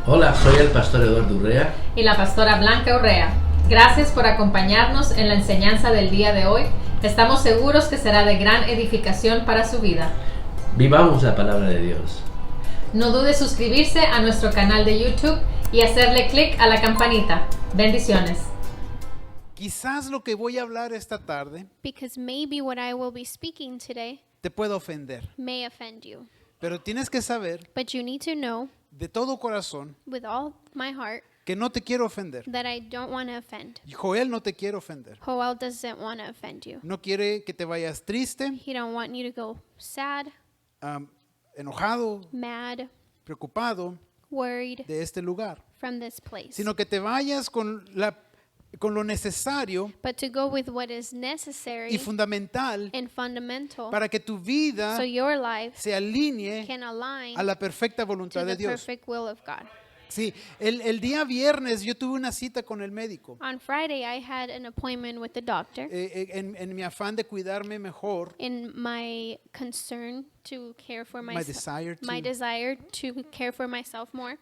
Hola, soy el pastor Eduardo Urrea y la pastora Blanca Urrea. Gracias por acompañarnos en la enseñanza del día de hoy. Estamos seguros que será de gran edificación para su vida. Vivamos la palabra de Dios. No dude suscribirse a nuestro canal de YouTube y hacerle clic a la campanita. Bendiciones. Quizás lo que voy a hablar esta tarde Because maybe what I will be speaking today te pueda ofender, may offend you. pero tienes que saber But you need to know de todo corazón with all my heart que no te quiero ofender. that I don't want to offend. Joel no te quiere ofender. Joel doesn't want to offend you. No quiere que te vayas triste, He don't want you to go sad, enojado, mad, preocupado worried de este lugar, from this place. sino que te vayas con lo necesario But to go with what is necessary y fundamental and fundamental para que tu vida so your life se alinee can align a la perfecta to voluntad de the Dios. perfect will of God. Sí, el día viernes yo tuve una cita con el médico. On Friday, I had an appointment with the doctor. En mi afán de cuidarme mejor, In my concern to care for My myself, desire to- my desire to care for myself more,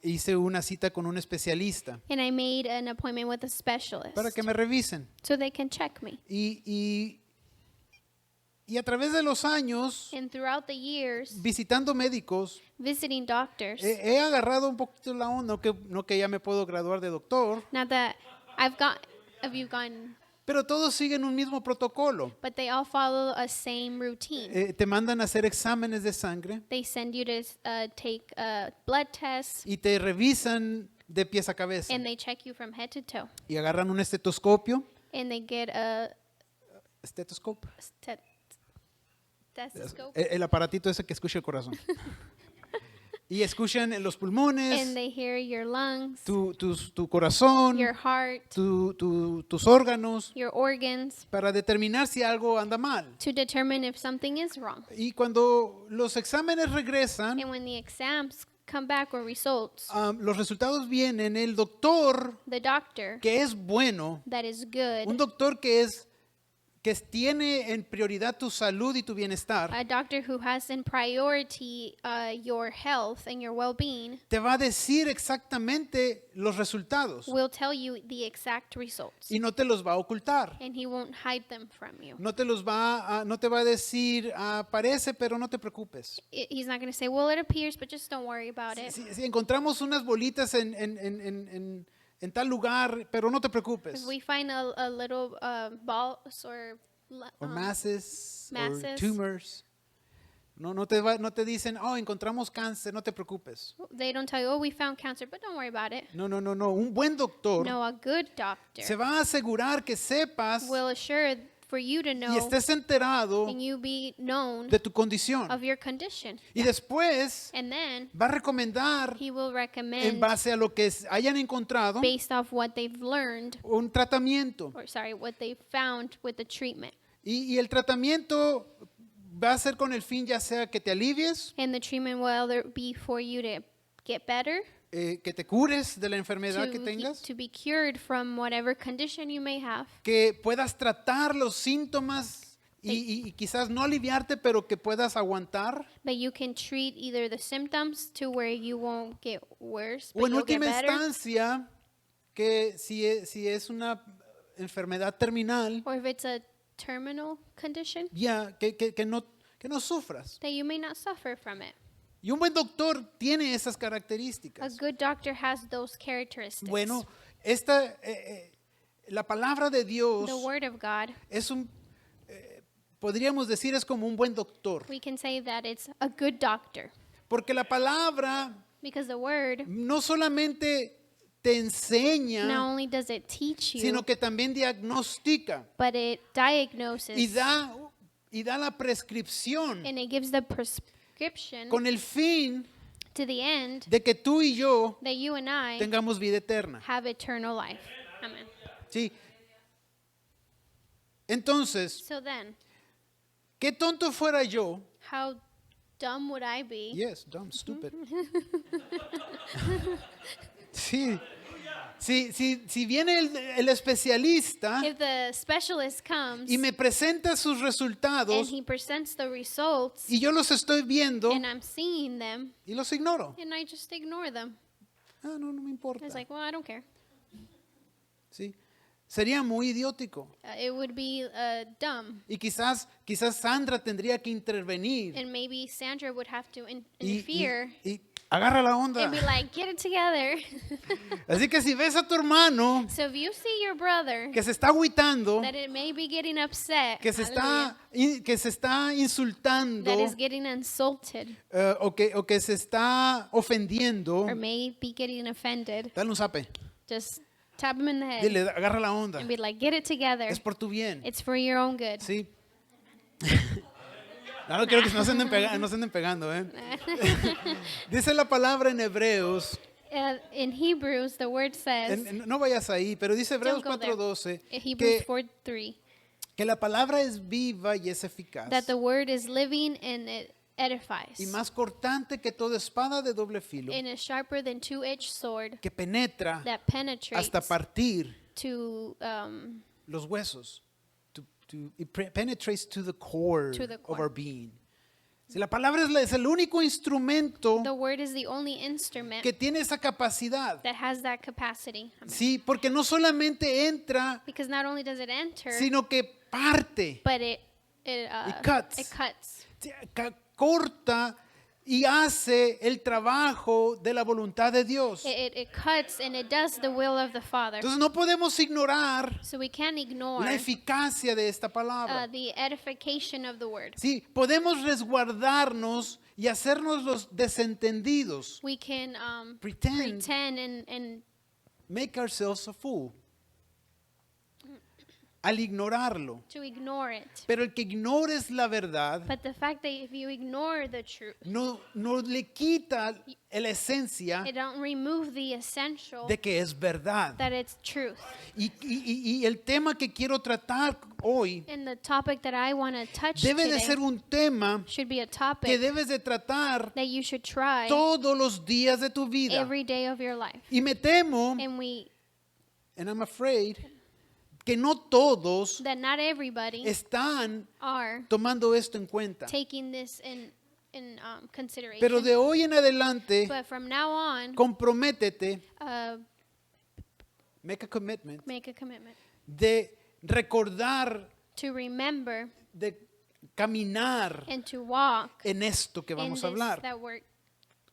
hice una cita con un especialista and I made an appointment with a specialist para que me revisen. so they can check me. Y a través de los años, And throughout the years, visitando médicos, visiting doctors, he agarrado un poquito la onda, no que ya me puedo graduar de doctor, not that have you gone, pero todos siguen un mismo protocolo. but they all follow a same routine. Te mandan a hacer exámenes de sangre They send you to take blood tests, y te revisan de pies a cabeza. and they check you from head to toe, Y agarran un estetoscopio. and they get a Estetoscopio. stethoscope, El aparatito ese que escucha el corazón. Y escuchan los pulmones, and they hear your lungs, tu corazón, your heart, tus órganos, your organs, para determinar si algo anda mal. to determine if something is wrong. Y cuando los exámenes regresan, And when the exams come back or results, los resultados vienen, el doctor the doctor que es bueno, that is good, un doctor que tiene en prioridad tu salud y tu bienestar, a doctor who has in priority your health and your well-being, te va a decir exactamente los resultados will tell you the exact results. y no te los va a ocultar. And he won't hide them from you. No te va a decir, parece, pero no te preocupes. He's not going to say, well, it appears, but just don't worry about it. Si encontramos unas bolitas en tal lugar, pero no te preocupes. If we find a little balls or Masses, masses. or tumors. No te dicen, encontramos cáncer, no te preocupes. they don't tell you, oh, we found cancer, but don't worry about it. No. Un buen doctor No, a good doctor se va a asegurar que sepas will assure for you to y know estés enterado and you be known de tu condición. of your condition. Y después And then va a recomendar, he will en recommend, base a lo que hayan encontrado, based off what they've learned, un tratamiento. what they found with the treatment. Y el tratamiento va a ser con el fin ya sea que te alivies, And the treatment will either be for you to get better, que te cures de la enfermedad que tengas, to be cured from whatever condition you may have, que puedas tratar los síntomas y quizás no aliviarte, pero que puedas aguantar. that you can treat either the symptoms to where you won't get worse, O but en you'll get última better, instancia, que si es una enfermedad terminal, or if it's a terminal condition, que no sufras. that you may not suffer from it. Y un buen doctor tiene esas A características. good doctor has those characteristics. Bueno, la palabra de Dios The Word of God, es podríamos decir, es como un buen doctor. we can say that it's a good doctor, Porque la palabra because the Word no solamente te not enseña, only does it teach you, sino que también diagnostica but it diagnoses y da la prescripción and it gives the prescription con el fin to the end de que tú y yo that you and I tengamos vida eterna. have eternal life. Amen. ¿Sí? Entonces, So then, qué tonto fuera yo. how dumb would I be? Yes, dumb, stupid. Sí. Si viene el especialista If the specialist comes y me presenta sus and resultados he presents the results y yo los estoy viendo and I'm seeing them y los ignoro. and I just ignore them. No me importa. It's like, well, I don't care. ¿Sí? Sería muy idiótico. It would be dumb. Y quizás Sandra tendría que intervenir And maybe Sandra would have to y interfere agarra la onda. and be like, get it together. Así que si ves a tu hermano So if you see your brother que se está agüitando, that it may be getting upset, que se está insultando that is getting insulted, o que se está ofendiendo, or may be getting offended, dale un zape. just tap him in the head Dile, agarra la onda. and be like, get it together. Es por tu bien. It's for your own good. Sí. No quiero que no se anden pegando, ¿eh? Dice la palabra en Hebreos, In Hebrews, the word says, no vayas ahí, pero dice Hebreos Don't go there. 4:12 Hebrews 4:3, que la palabra es viva y es eficaz that the word is living and it edifies, y más cortante que toda espada de doble filo and is sharper than two-edged sword que penetra that penetrates hasta partir to los huesos. It penetrates to the core, To the of core. our being. Si la palabra es el único instrumento the word is the only instrument que tiene esa capacidad. that has that capacity. Sí, porque no solamente entra, Because not only does it enter, sino que parte, but it cuts. It cuts. corta y hace el trabajo de la voluntad de Dios. It cuts and it does the will of the Father. Entonces no podemos ignorar So we can't ignore la eficacia de esta palabra. the edification of the word. Sí, podemos resguardarnos y hacernos los desentendidos, We can pretend, pretend and make ourselves a fool, al ignorarlo. to ignore it. Pero el que ignores la verdad But the fact that if you ignore the truth, no le quita la esencia it don't remove the essential de que es verdad. that it's truth. Y el tema que quiero tratar hoy And the topic that I want to touch debe de today ser un tema should be a que topic debes de tratar that you should try todos los días de tu vida. every day of your life. Y me temo, And I'm afraid, que no todos that not everybody están are tomando esto en cuenta. taking this in consideration. Pero de hoy en adelante, But from now on, comprométete, make a commitment, make a commitment de recordar, to remember de caminar and to walk en esto que in vamos this a hablar. that we're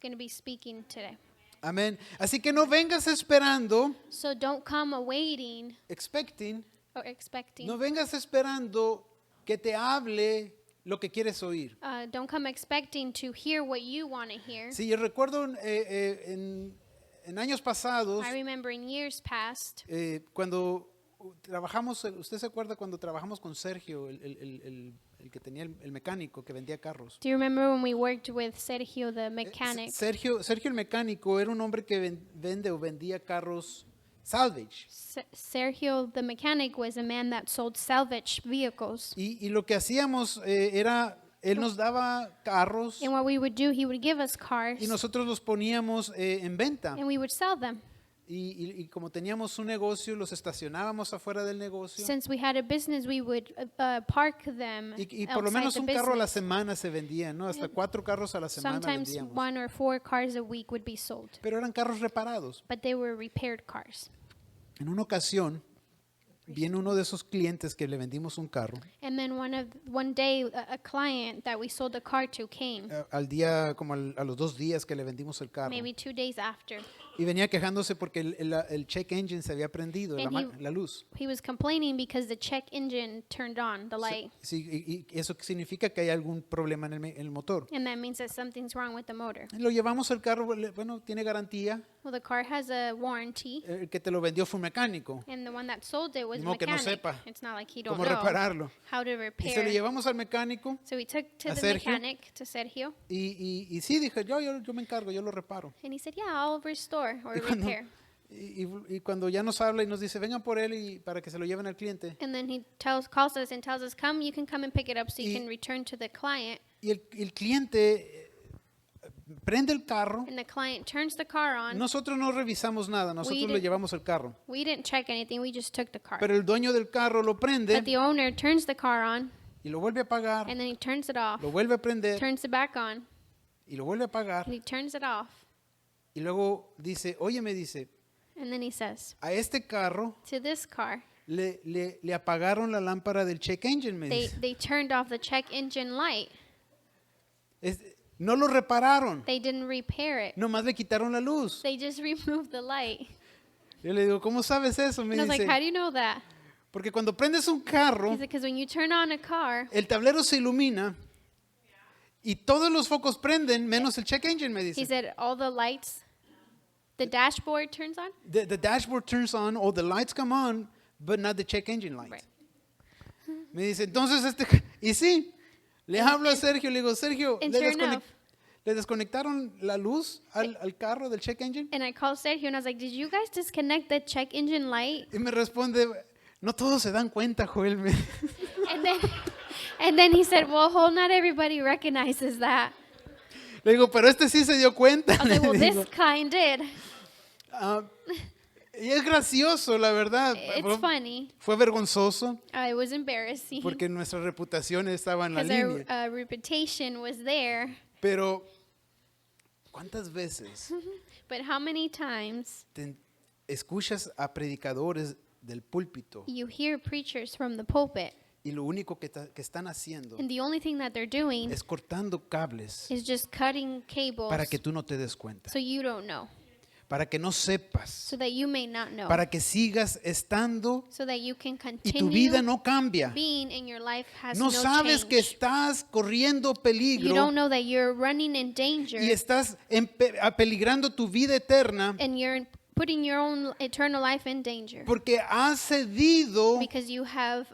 going to be speaking today. Amén. Así que no vengas esperando, So don't come awaiting expecting, or expecting. no vengas esperando que te hable lo que quieres oír. Don't come expecting to hear what you want to hear. Sí, yo recuerdo en años pasados, I remember in years past, cuando trabajamos, ¿usted se acuerda cuando trabajamos con Sergio, el que tenía el mecánico que vendía carros? do you remember when we worked with Sergio the mechanic? Sergio el mecánico era un hombre que vende o vendía carros salvage. Sergio the mechanic was a man that sold salvage vehicles. Y lo que hacíamos era, él nos daba carros And what we would do, he would give us cars y nosotros los poníamos en venta. and we would sell them. Y como teníamos un negocio, los estacionábamos afuera del negocio. Since we had a business, we would park them Y por lo outside menos the un carro a la business. semana se vendía, ¿no? Hasta 4 carros a la semana Sometimes vendíamos. 1 or 4 cars a week would be sold, Pero eran carros reparados. but they were repaired cars. En una ocasión, viene uno de esos clientes que le vendimos un carro. And then one day, a client that we sold the car to came, Al día, como a los 2 días que le vendimos el carro. maybe 2 days after. Y venía quejándose porque el check engine se había prendido, And la luz. He was complaining because the check engine turned on, the light. Sí, y eso significa que hay algún problema en el motor. And that means that something's wrong with the motor. Lo llevamos al carro, bueno, tiene garantía. Well, the car has a warranty, El que te lo vendió fue un mecánico. and the one that sold it was Ni a modo que no mechanic. sepa It's not like he don't cómo know repararlo. how to Y se lo repair. llevamos al mecánico So we took to a the Sergio. mechanic, to Sergio, y sí, dije, yo me encargo, yo lo reparo. and he said, yeah, I'll restore or Y cuando, repair. y cuando ya nos habla y nos dice, vengan por él y para que se lo lleven al cliente. And then he calls us and tells us, you can come and pick it up so you Y- can return to the client. Y el cliente prende el carro. And the client turns the car on. Nosotros no revisamos nada, nosotros le didn't- llevamos el carro. We didn't check anything, we just took the car. Pero el dueño del carro lo But prende the owner turns the car on, y lo vuelve a apagar, and then he turns it off, lo vuelve a prender turns it back on, y lo vuelve a apagar. and he turns it off. Y luego dice, oye, me dice, And then he says, a este carro to this car, le apagaron la lámpara del check engine, me dice. they turned off the check engine light. No lo repararon, They didn't repair it. nomás le quitaron la luz. They just removed the light. Yo le digo, ¿cómo sabes eso? Me And I was like, dice, how do you know that? porque cuando prendes un carro, He said, because when you turn on a car, el tablero se ilumina y todos los focos prenden menos el check engine, me he dice. said all the lights, the dashboard turns on. The dashboard turns on, all the lights come on, but not the check engine light. Right. Me dice, entonces y sí, le hablo a Sergio, le digo, Sergio, And sure enough, le desconectaron la luz al carro del check engine. and I called Sergio and I was like, did you guys disconnect the check engine light? Y me responde, no todos se dan cuenta, Joel. And then he said, well, not everybody recognizes that. Le digo, pero este sí se dio cuenta. I was like, well, Le digo. this kind did. Y es gracioso, la verdad. It's funny. Fue vergonzoso It was embarrassing porque nuestra reputación estaba en la because línea. our reputation was there. Pero, ¿cuántas veces But how many times escuchas a predicadores del púlpito you hear preachers from the pulpit y lo único que están haciendo and the only thing that they're doing es cortando cables is just cutting cables para que tú no te des cuenta, so you don't know, para que no sepas, so that you may not know, para que sigas estando so that you can y tu vida continue no cambia. being in your life has No no sabes que change. estás corriendo You peligro don't know that you're running in danger y estás apeligrando tu vida eterna and you're putting your own eternal life in danger porque has cedido, because you have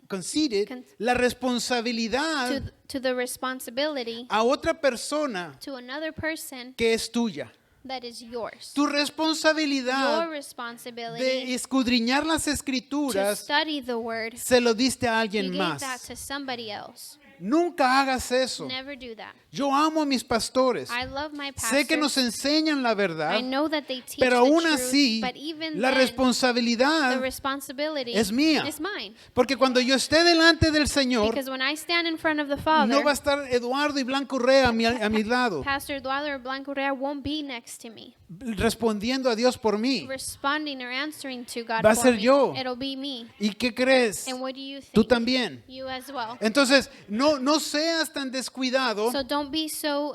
conceded la responsabilidad to the responsibility a otra persona to another person que es tuya. that is yours. Tu Your responsabilidad responsibility de escudriñar las to escrituras study the word, se lo diste a you alguien gave más. that to somebody else. Nunca hagas eso. Never do that. Yo amo a mis pastores. I love my Sé que nos pastors. enseñan la I verdad, know that they teach pero the aún truth, así but even la then, the responsabilidad responsibility es mía. is mine. Porque cuando yo esté delante del Señor, Because when I stand in front of the Father, no va a estar Eduardo y Blanco Rea a mi lado, Pastor Eduardo or Blanco Rea won't be next to me, respondiendo a Dios por mí. responding or answering to God Va a for ser me. yo. It'll be me. ¿Y qué crees? And what do you think? Tú también. You as well. Entonces, no seas tan descuidado, So don't be so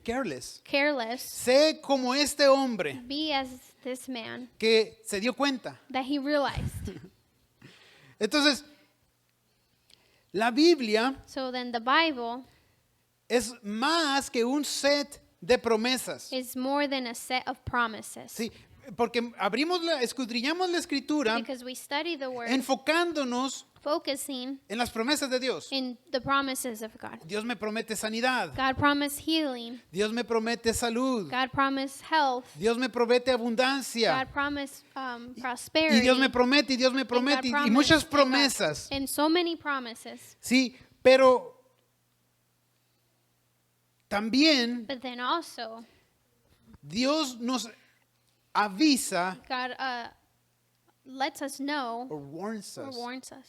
careless. careless. Sé como este hombre Be as this man que se dio cuenta. that he realized. Entonces, la Biblia So then the Bible es más que un set de promesas. is more than a set of promises. Sí, porque escudriñamos la escritura Because we study the word, enfocándonos focusing en las promesas de Dios. in the promises of God. Dios me promete sanidad. God promised healing. Dios me promete salud. God promised health. Dios me promete abundancia. God promised Y prosperity. Dios me promete, y Dios me And promete, God y muchas promised, and God- promesas. And so many promises. Sí, pero también But then also, Dios nos avisa God lets us know or warns or us warns us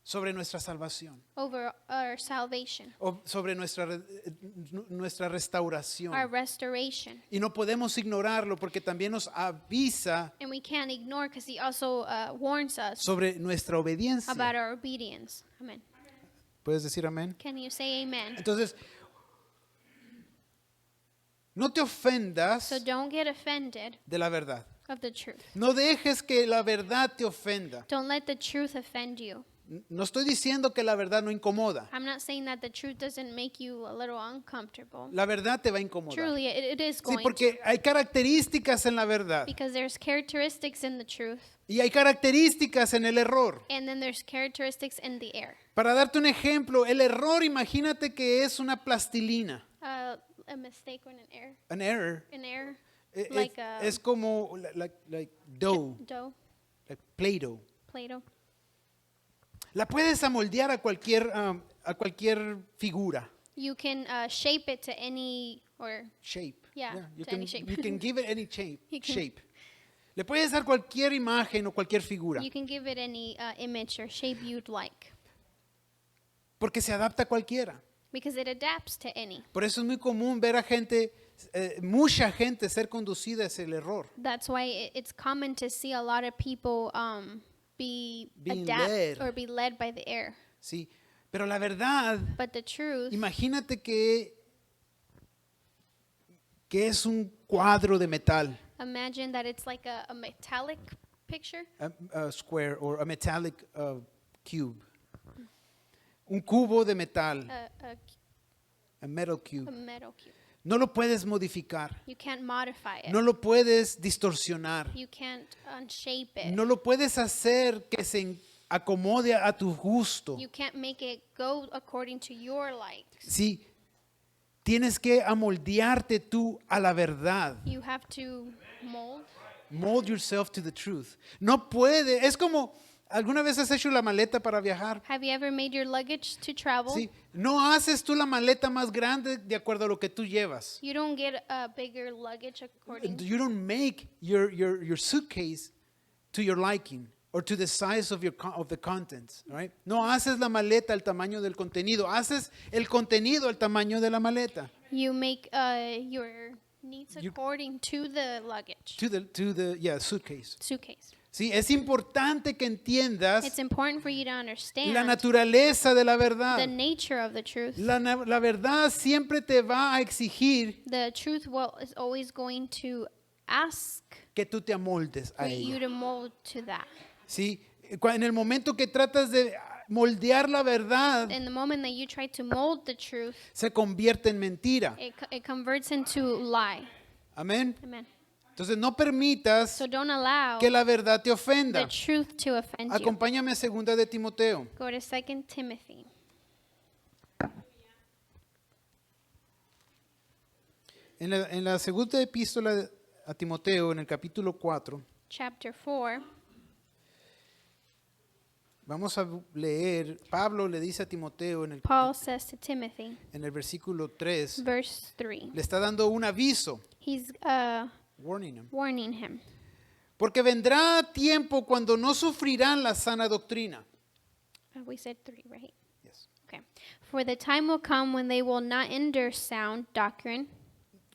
sobre nuestra salvación, over our salvation, o sobre nuestra restauración. our restoration. Y no podemos ignorarlo porque también nos avisa And we can't ignore because he also warns us sobre nuestra about obediencia. our obedience. Amen. ¿Puedes decir amén? Can you say amen? Entonces, no te ofendas So don't get offended de la verdad. of the truth. No dejes que la verdad te ofenda. Don't let the truth offend you. No estoy diciendo que la verdad no incomoda. I'm not saying that the truth doesn't make you a little uncomfortable. La verdad te va a incomodar. Truly, it is Sí, going to. porque hay características en la verdad Because there's characteristics in the truth, y hay características en el error. and then there's characteristics in the air. Para darte un ejemplo, el error, imagínate que es una plastilina. A mistake or an error. An error. An error. Es, Like es como like dough, dough, like Play-Doh. Play-Doh. La puedes amoldear a cualquier figura. You can shape it to any or Shape. Yeah, you to can, any shape. you can give it any shape. You can- shape. Le puedes dar cualquier imagen o cualquier figura. you can give it any image or shape you'd like, Porque se adapta a cualquiera. because it adapts to any. Por eso es muy común ver a gente, mucha gente ser conducida hacia el error. That's why it's common to see a lot of people Being adapt led. or be led by the air. ¿Sí? Pero la verdad, But the truth, imagínate que es un cuadro de metal, imagine that it's like a metallic picture, a square or a metallic cube. Un cubo de metal, a metal cube. a metal cube. No lo puedes modificar, You can't modify it. no lo puedes distorsionar, You can't unshape it. no lo puedes hacer que se acomode a tu gusto. You can't make it go according to your likes. Sí, tienes que amoldearte tú a la verdad. You have to Mold yourself to the truth. No puede, es como, ¿alguna vez has hecho la maleta para viajar? Have you ever made your luggage to travel? Sí, no haces tú la maleta más grande de acuerdo a lo que tú llevas. You don't get a bigger luggage according. You don't make your suitcase to your liking or to the size of the contents, right? No haces la maleta al tamaño del contenido, haces el contenido al tamaño de la maleta. You make your needs You- according to the luggage To the suitcase. suitcase. Sí, es importante que entiendas It's important for you to la understand naturaleza de la verdad. the nature of the truth. La verdad siempre te va a exigir The truth is always going to ask que tú te amoldes for a you ella. to mold to that. ¿Sí? En el momento que tratas de moldear la verdad, In the moment that you try to mold the truth, se convierte en mentira. it converts into lie. Amén. Amen. Entonces no permitas So don't allow que la verdad te the ofenda. truth to offend you. Acompáñame a 2 de Timoteo. Go to 2 Timothy. En la segunda epístola a Timoteo, en el capítulo 4, Chapter 4, vamos a leer, Pablo le dice a Timoteo Paul says to Timothy, en el versículo 3, verse 3. le está dando un aviso, He's warning him. warning him. Porque vendrá tiempo cuando no sufrirán la sana doctrina. We said 3, right? Yes. Okay. For the time will come when they will not endure sound doctrine,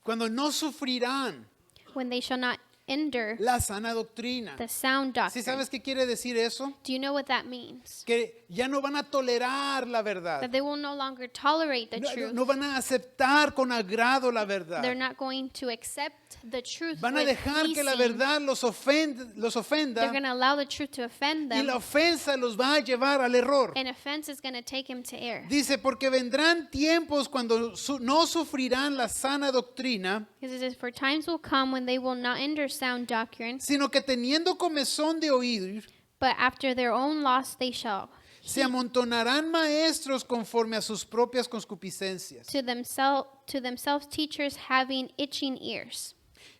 Cuando no sufrirán when they shall not endure la sana doctrina. the sound ¿Sí doctrine. sabes qué quiere decir eso? Do you know what that means? Que ya no van a tolerar la verdad. That they will no longer tolerate the truth. No van a aceptar con agrado la They're verdad. not going to accept the truth Van a with dejar que la pleasing. verdad los ofenda They're going to allow the truth to offend y them. la ofensa los va a llevar al error. And offense is going to take him to error. Dice, porque vendrán tiempos cuando no sufrirán la sana doctrina, Because it says, for times will come when they will not endure sound doctrine, sino que teniendo comezón de oír, but after their own loss they shall. se amontonarán maestros conforme a sus propias concupiscencias. To themselves teachers having itching ears.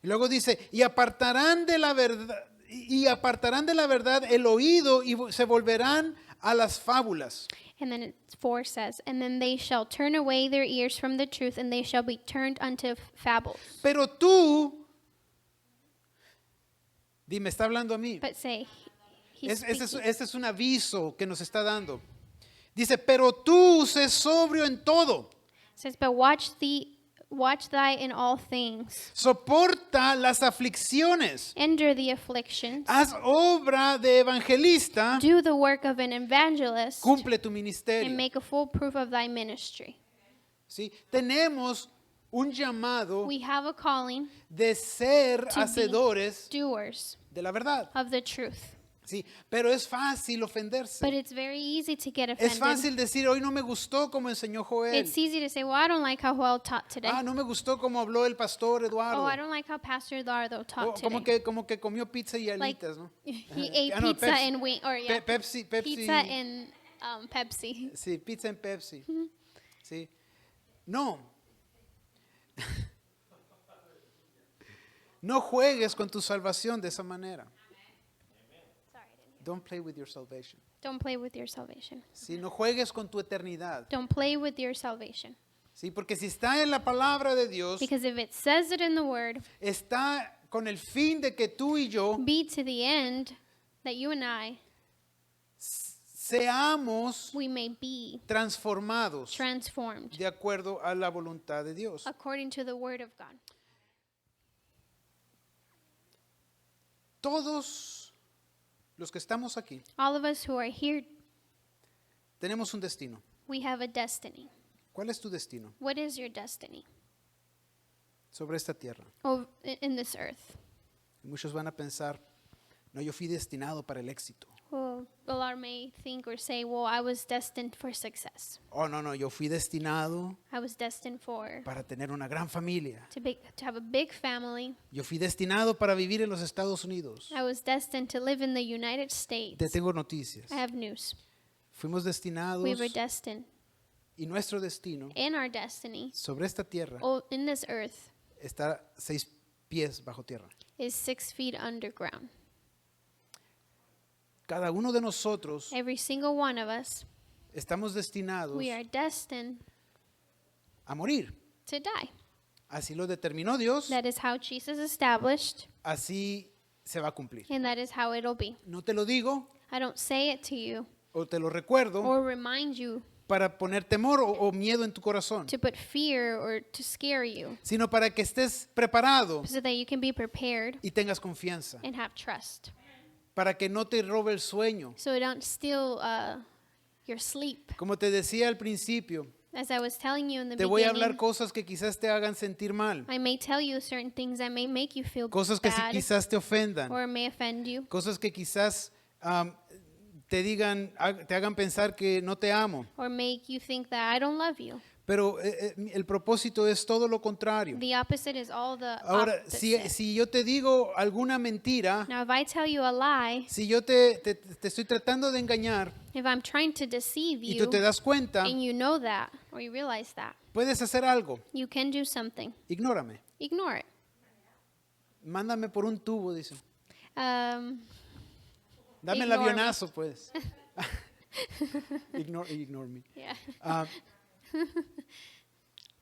Y luego dice, y apartarán de la verdad el oído y se volverán a las fábulas. And then 4 says, and then they shall turn away their ears from the truth, and they shall be turned unto fables. Pero tú, dime, está hablando a mí. But say, he's Este speaking. es un aviso que nos está dando. Dice, pero tú sé sobrio en todo. Says, but watch thy in all things. Soporta las aflicciones. Endure the afflictions. Haz obra de evangelista. Do the work of an evangelist. Cumple tu And ministerio. make a full proof of thy ministry. ¿Sí? Tenemos un llamado We have a calling, de ser To be hacedores doers de la verdad. of the truth. ¿Sí? Pero es fácil ofenderse. But it's very easy to get Es offended. fácil decir, hoy no me gustó como enseñó Joel. It's easy to say, well, I don't like how Joel taught today. No me gustó como habló el pastor Eduardo. Oh, I don't like how Pastor Eduardo O taught como today. como que comió pizza y Like, alitas, ¿no? he ate No, pizza Pepsi. and wing, or yeah, Pepsi. pizza and Pepsi. Sí, pizza en Pepsi. Sí. No. No juegues con tu salvación de esa manera. Don't play with your salvation. Don't play with your salvation. Sí, no juegues con tu eternidad. Don't play with your salvation. Sí, porque si está en la palabra de Dios, Because if it says it in the word, está con el fin de que tú y yo be to the end that you and I seamos we may be transformados transformed de acuerdo a la voluntad de Dios. according to the word of God. Todos los que estamos aquí All of us who are here, tenemos un destino. we have a destiny. ¿Cuál es tu destino What is your destiny sobre esta tierra? in this earth? Muchos van a pensar, no, yo fui destinado para el éxito. Well, a lot may think or say, well, I was destined for success. Oh, no, yo fui destinado I was destined para tener una gran familia. to have a big family. Yo fui destinado para vivir en los Estados Unidos. I was destined to live in the United States. Te tengo noticias. I have news. Fuimos destinados We were destined y nuestro destino in our destiny, sobre esta tierra in this earth, está 6 pies bajo tierra. is 6 feet underground. Cada uno de nosotros Every single one of us, estamos destinados we are destined a morir. to die. Así lo determinó Dios, That is how Jesus established, así se va a cumplir. and that is how it'll be. No te lo digo I don't say it to you o te lo recuerdo or remind you para poner temor o miedo en tu corazón, to put fear or to scare you, sino para que estés preparado so that you can be prepared y tengas confianza, and have trust, para que no te robe el sueño. so it don't steal your sleep. Como te decía al principio, As I was telling you in the te voy a hablar beginning, cosas que quizás te hagan sentir mal, I may tell you certain things that may make you feel cosas que sí bad quizás te ofendan, or may offend you, cosas que quizás te digan, te hagan pensar que no te amo. or make you think that I don't love you. Pero el propósito es todo lo contrario. The opposite is all the Ahora, opposite. si yo te digo alguna mentira, Now, if I tell you a lie, si yo te estoy tratando de engañar if I'm trying to deceive y tú you, te das cuenta, and you know that, or you realize that, puedes hacer algo. you can do something. Ignórame. Ignore it. Mándame por un tubo, dice. Dame el Ignore me. avionazo, pues. Ignore me. Yeah. Ah,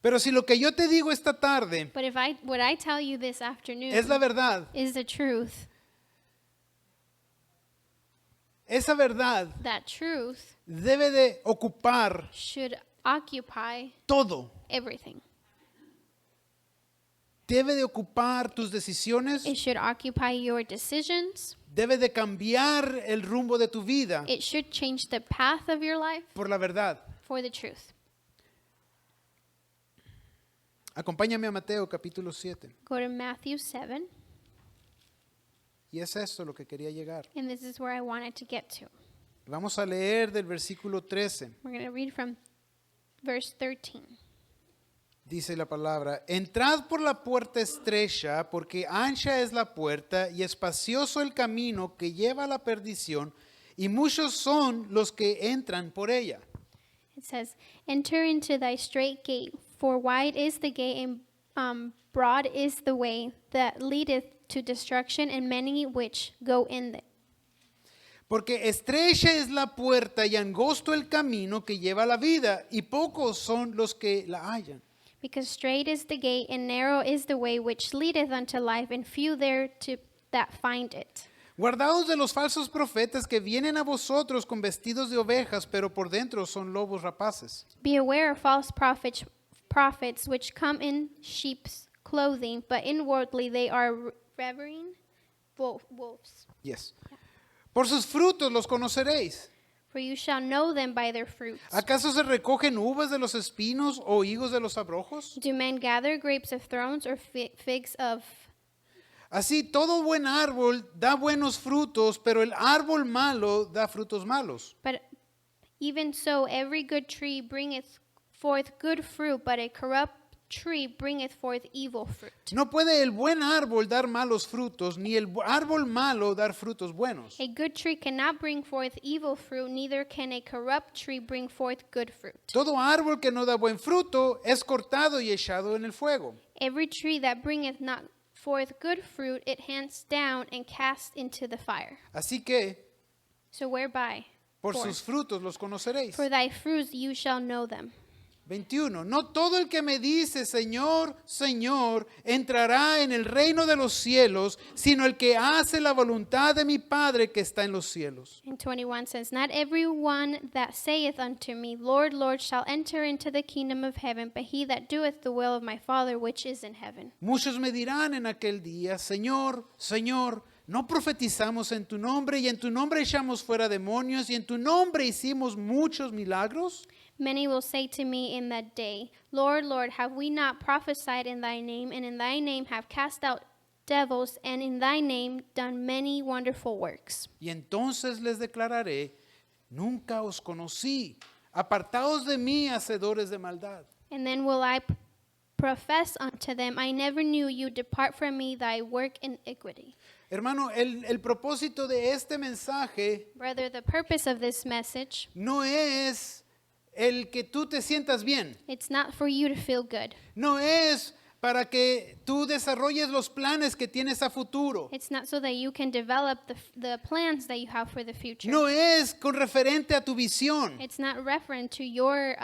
pero si lo que yo te digo esta tarde But if what I tell you this afternoon es la verdad, is the truth, esa verdad that truth debe de ocupar should occupy todo. everything. Debe de ocupar tus decisiones, It should occupy your decisions. debe de cambiar el rumbo de tu vida It should change the path of your life por la verdad. for the truth. Acompáñame a Mateo capítulo 7. Go to Matthew 7, Y es esto lo que quería llegar. and this is where I wanted to get to. Vamos a leer del versículo 13. We're going to read from verse 13. Dice la palabra, entrad por la puerta estrecha, porque ancha es la puerta y espacioso el camino que lleva a la perdición, y muchos son los que entran por ella. It says, enter into thy straight gate, for wide is the gate and broad is the way that leadeth to destruction, and many which go in it. Porque estrecha es la puerta y angosto el camino que lleva a la vida, y pocos son los que la hallan. Because strait is the gate, and narrow is the way which leadeth unto life, and few there that find it. Guardaos de los falsos profetas que vienen a vosotros con vestidos de ovejas, pero por dentro son lobos rapaces. Be aware of false prophets which come in sheep's clothing, but inwardly they are ravening wolves. Yes. Por sus frutos los conoceréis. For you shall know them by their fruits. ¿Acaso se recogen uvas de los espinos o higos de los abrojos? Do men gather grapes of thorns or figs of... Así todo buen árbol da buenos frutos, pero el árbol malo da frutos malos. But even so, every good tree bringeth forth good fruit, but a corrupt tree bringeth forth evil fruit. No puede el buen árbol dar malos frutos, ni el árbol malo dar frutos buenos. A good tree cannot bring forth evil fruit, neither can a corrupt tree bring forth good fruit. Todo árbol que no da buen fruto es cortado y echado en el fuego. Every tree that bringeth not forth good fruit, it hands down and cast into the fire. Así que So whereby? por For. sus frutos los conoceréis. For thy fruits you shall know them. 21. No todo el que me dice, Señor, Señor, entrará en el reino de los cielos, sino el que hace la voluntad de mi Padre que está en los cielos. And 21 says, Not every one that saith unto me, Lord, Lord, shall enter into the kingdom of heaven, but he that doeth the will of my Father which is in heaven. Muchos me dirán en aquel día, Señor, Señor, ¿no profetizamos en tu nombre y en tu nombre echamos fuera demonios y en tu nombre hicimos muchos milagros? Many will say to me in that day, Lord, Lord, have we not prophesied in thy name, and in thy name have cast out devils, and in thy name done many wonderful works? Y entonces les declararé, nunca os conocí, apartaos de mí, hacedores de maldad. And then will I profess unto them, I never knew you, depart from me, thy work iniquity. Hermano, el propósito de este mensaje Brother, the purpose of this message, no es el que tú te sientas bien, it's not for you to feel good. no es para que tú desarrolles los planes que tienes a futuro, It's not so that you can develop the plans that you have for the future. no es con referente a tu visión. It's not referent to your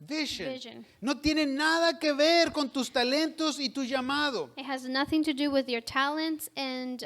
Vision. Vision. No tiene nada que ver con tus talentos y tu llamado. it has nothing to do with your talents and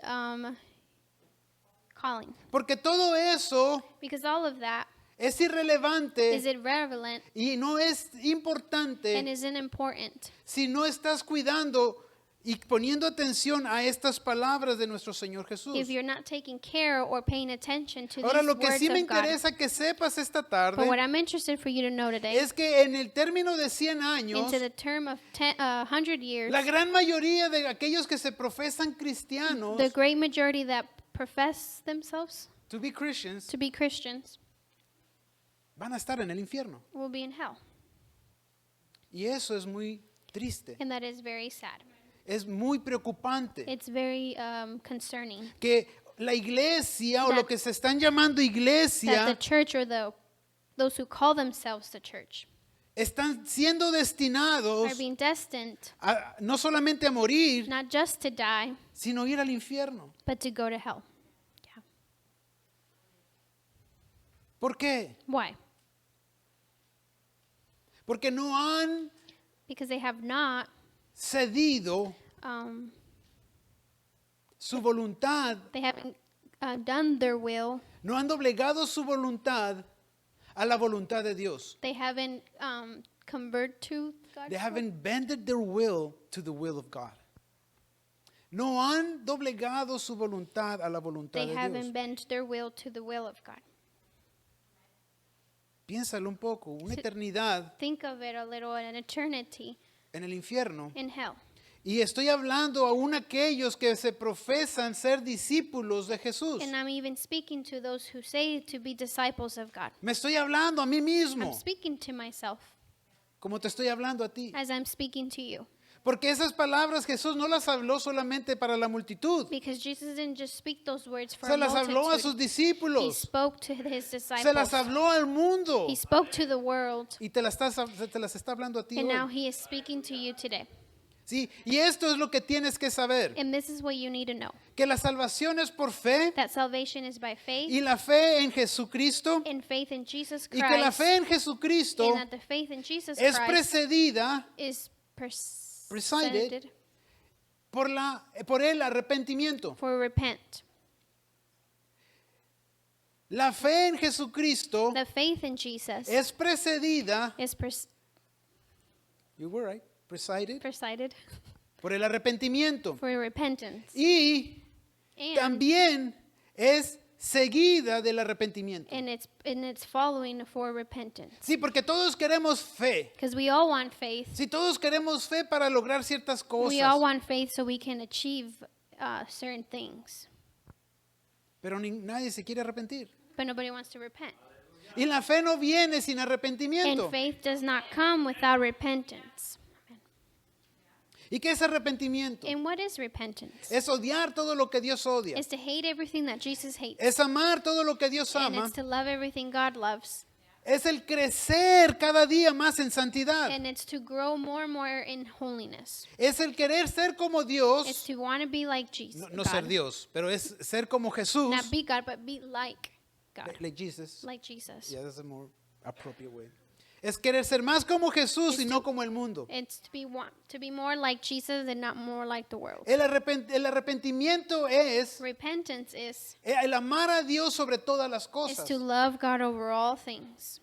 calling. Porque todo eso Because all of that es irrelevante is irrelevant y no es and importante isn't important si no estás cuidando y poniendo atención a estas palabras de nuestro Señor Jesús. if you're not taking care or paying attention to Ahora, these lo que words sí me of God. interesa que sepas esta But tarde what I'm interested for you to know today, es que en el término de 100 años, into the term of 100 years, la gran mayoría de aquellos que se profesan cristianos, the great majority that profess themselves to be Christians, to be Christians van a estar en el infierno. will be in hell. Y eso es muy triste, And that is very sad. es muy preocupante. It's very concerning Que la iglesia o That- lo que se están llamando that the iglesia church or those who call themselves the church están siendo destinados are being destined no solamente a morir, not just to die, sino ir al infierno. but to go to hell. Yeah. ¿Por qué? Why? Porque no han Because they have not cedido su voluntad, they haven't done their will. no han doblegado su voluntad a la voluntad de Dios. They haven't converted to God's They will. haven't bended their will to the will of God. No han doblegado su voluntad a la voluntad They de Dios. haven't bent their will to the will of God. Piénsalo un poco, una Sí. eternidad Think of it a little, an eternity en el infierno. in hell. Y estoy hablando aún aquellos que se profesan ser discípulos de Jesús. And I'm even speaking to those who say to be disciples of God. Me estoy hablando a mí mismo, I'm speaking to myself como te estoy hablando a ti. as I'm speaking to you. Porque esas palabras Jesús no las habló solamente para la multitud. Because Jesus didn't just speak those words for Se a las habló a sus multitude. He discípulos. spoke to his Se las disciples. habló al mundo. He spoke to the world. Y te las está hablando a ti And now hoy. he is speaking to you today. Sí, y esto es lo que tienes que saber. And this is what you need to know. Que la salvación es por fe That salvation is by faith, y la fe en Jesucristo. in faith in Jesus Y que la Christ, fe en Jesucristo and that the faith in Jesus es Christ precedida is Presided por el arrepentimiento. for repent. La fe en Jesucristo The faith in Jesus es precedida, is you were right, presided, presided por el arrepentimiento. for repentance. Y And, también es seguida del arrepentimiento. and it's following for repentance. Sí, porque todos queremos fe. Because we all want faith. Sí, todos queremos fe para lograr ciertas We all cosas. want faith so we can achieve certain things. Pero nadie se quiere arrepentir. But nobody wants to repent. Y la fe no viene sin And arrepentimiento. faith does not come without repentance. ¿Y qué es arrepentimiento? And what is repentance? Es odiar todo lo que Dios odia. It's to hate everything that Jesus hates. Es amar todo lo que Dios And ama. it's to love everything God loves. Es el crecer cada día más en santidad. And it's to grow more and more in holiness. Es el querer ser como It's Dios. to want to be like Jesus. No God. ser Dios, pero es ser como Jesús. Not be God, but be like God. Like Jesus. Like Jesus. Yeah, that's a more appropriate way. Es querer ser más como Jesús y no como el mundo. It's to be more like Jesus and not more like the world. El arrepentimiento es Repentance is el amar a Dios sobre todas las is cosas. to love God over all things.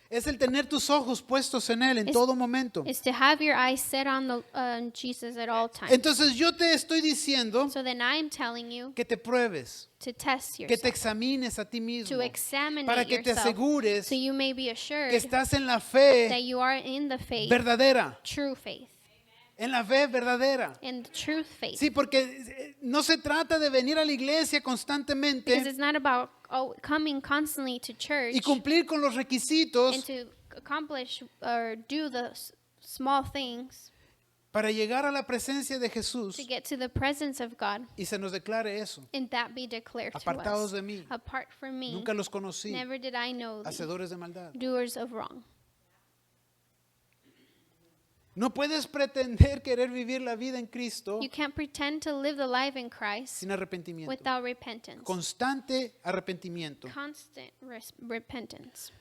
Es el tener tus ojos puestos en Él en Es- todo momento. Is to have your eyes set on the Jesus at all times. Entonces yo te estoy diciendo So then I'm telling you que te pruebes, to test que te yourself, examines a ti mismo, to examine para que te yourself, asegures so you may be assured que estás en la that fe you are in the faith, verdadera, true faith, en la fe verdadera. in the truth faith. Sí, porque no se trata de venir a la iglesia Because constantemente it's not about coming constantly to church y cumplir con los requisitos and to accomplish or do the small things para llegar a la presencia de Jesús to get to the presence of God y se nos declare eso. and that be declared to Apartados us. de mí. Apart from me, Nunca los conocí, never did I know thee, hacedores de maldad. doers of wrong. No puedes pretender querer vivir la vida en Cristo You can't pretend to live the life in Christ sin arrepentimiento. without repentance. Constante arrepentimiento. Constant repentance.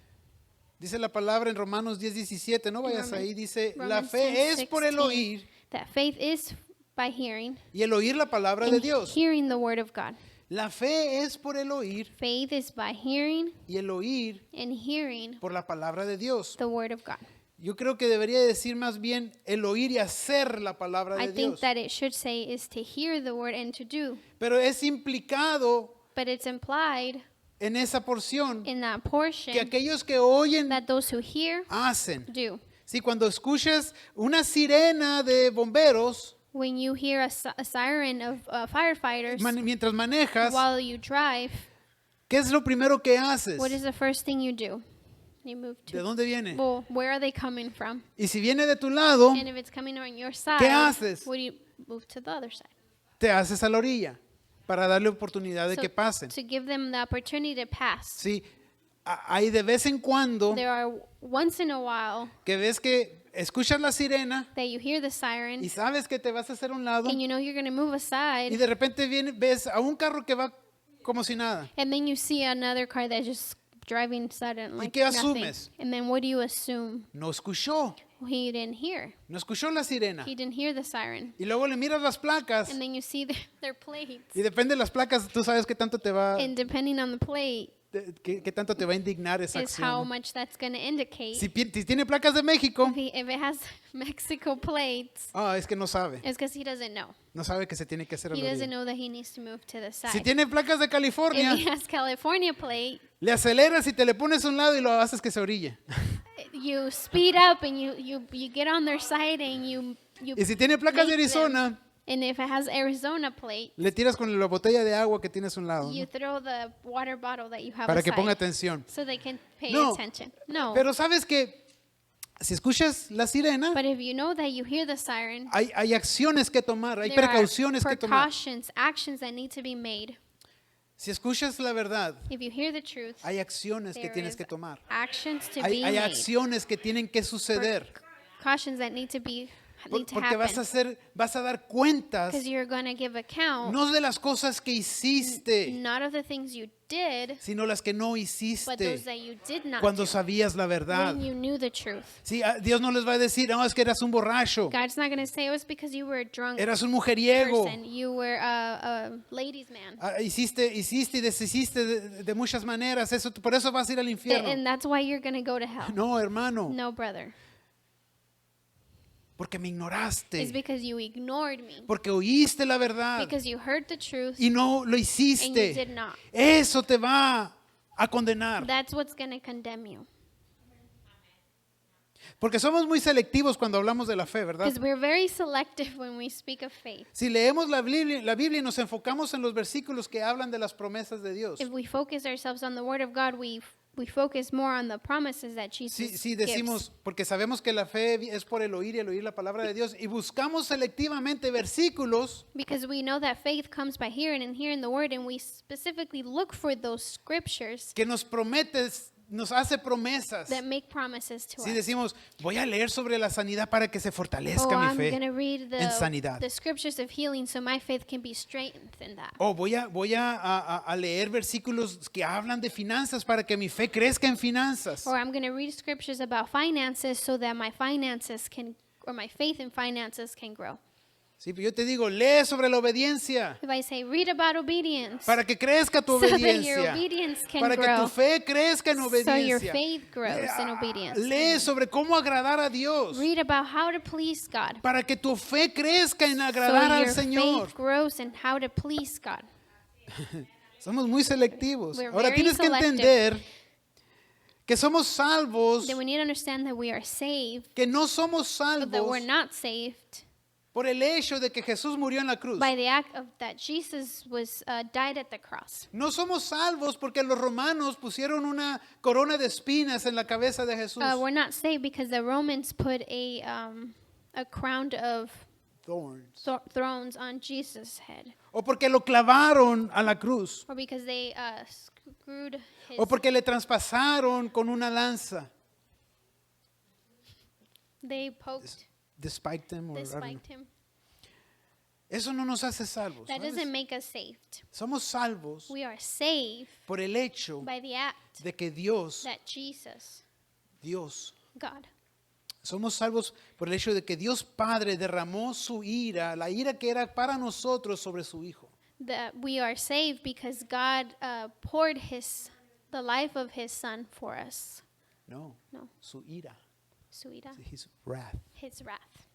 Dice la palabra en Romanos 10:17, no vayas Romans- ahí, dice, la Romans fe es por el 10:16, oír that faith is by hearing y el oír la palabra de and Dios. hearing the word of God. La fe es por el oír Faith is by hearing y el oír and hearing por la palabra de Dios. the word of God. Yo creo que debería decir más bien el oír y hacer la palabra I de think Dios. that it should say is to hear the word and to do. Pero es implicado But it's implied en esa porción in that que portion aquellos que oyen that those who hear hacen. do. Sí, cuando escuchas una sirena de bomberos When you hear a siren of firefighters mientras manejas, while you drive, ¿qué es lo primero que haces? what is the first thing you do? You move ¿De to. dónde viene? Well, where are they coming from? Y si viene de tu lado, And if it's coming on your side, haces? what do you move to the other side? te haces a la orilla para darle oportunidad de So, que pasen. to give them the opportunity to pass. Sí, hay de vez en cuando There are once in a while que ves que escuchas la sirena that you hear the siren y sabes que te vas a hacer a un lado and you know you're going to move y aside, de repente ves a un carro que va como si nada. and then you see another car that's just driving sudden like qué nothing. asumes? And then what do you assume? No escuchó, Well, he didn't hear. no escuchó la sirena. He didn't hear the siren. Y luego le miras las placas And then you see their plates. y depende de las placas, tú sabes qué tanto te va, And depending on the plate qué tanto te va a indignar esa is how acción. ¿no? much that's going to indicate. Si tiene placas de México, If it has Mexico plates, es que no sabe. it's because he doesn't know. No sabe que se tiene que hacer a He la doesn't orilla. know that he needs to move to the Si side. tiene placas de California, If he has California plate, le aceleras y te le pones a un lado y lo haces que se orille. you speed up and you get on their side and you Y si tiene placas de make them. Arizona, And if it has Arizona plate, le tiras con la botella de agua que tienes a un lado, you ¿no? throw the water bottle that you have Para que ponga aside atención. so they can pay No, attention. No. Pero sabes que si escuchas la sirena, But if you know that you hear the siren, hay acciones que tomar, hay there are precauciones que tomar. precautions, actions that need to be made. Si escuchas la verdad, If you hear the truth, hay acciones que there tienes is que tomar. actions to Hay be made. acciones que tienen que suceder. Precautions that need to Porque vas a dar cuentas because you're going to give account no de las cosas que hiciste, not of the things you did, sino las que no but those hiciste that you did not cuando do sabías la verdad. when you knew the truth. Sí, Dios no les va a decir, no, es que eras un borracho, God's not going to say it was because you were a drunk eras un mujeriego, person, you were a ladies' man. hiciste y deshiciste de muchas maneras, por eso vas a ir al infierno. And that's why you're going to go to hell. No, hermano, No, brother. porque me It's ignoraste, because you ignored me. porque oíste la verdad Because you heard the truth y no lo and you hiciste. did not. Eso te va a condenar. That's what's going to condemn you. Porque somos muy selectivos cuando hablamos de la fe, ¿verdad? Because we're very selective when we speak of faith. Si leemos la Biblia y nos enfocamos en los versículos que hablan de las promesas de Dios. If we focus ourselves on the Word of God, we focus more on the promises that Jesus Sí, gives. decimos, porque sabemos que la fe es por el oír y el oír la palabra de Dios y buscamos selectivamente versículos Because we know that faith comes by hearing and hearing the Word, and we specifically look for those scriptures que nos nos hace promesas. that make promises to Si us. decimos, voy a leer sobre la sanidad para que se Oh, fortalezca mi I'm fe going to read en sanidad. the scriptures of healing so my faith can be strengthened in that. O voy a leer versículos que hablan de finanzas para que mi fe crezca en finanzas. Or I'm going to read scriptures about finances so that my finances can, or my faith in finances can grow. Sí, pero yo te digo, lee sobre la obediencia If I say read about obedience, para que crezca tu so that your obediencia, obedience can para que grow, tu fe crezca en so your obediencia. faith grows in obedience. Lee sobre cómo agradar a Dios Read about how to please God, para que tu fe crezca en so agradar al your Señor. faith grows in how to please God. Somos muy selectivos. We're Ahora very tienes que selective. entender que somos salvos, Then we need to understand that we are saved, que no somos but that we're salvos not saved por el hecho de que Jesús murió en la cruz. by the act of that Jesus was died at the cross. No somos salvos porque los romanos pusieron una corona de espinas en la cabeza de Jesús. We're not saved because the Romans put a crown of Thorns. thrones on Jesus' head, O porque lo clavaron a la cruz. or because they screwed his. O porque le traspasaron con una lanza. They poked, They spiked him, or they I don't know. spiked him. Eso no nos hace salvos. That ¿sabes? doesn't make us saved. Somos salvos We are saved por el hecho by the act de que Dios, that Jesus, God, somos salvos por el hecho de que Dios Padre derramó su ira, la ira que era para nosotros sobre su Hijo. that we are saved because God poured the life of His Son for us. No, No, su ira, su ira, his wrath. His wrath.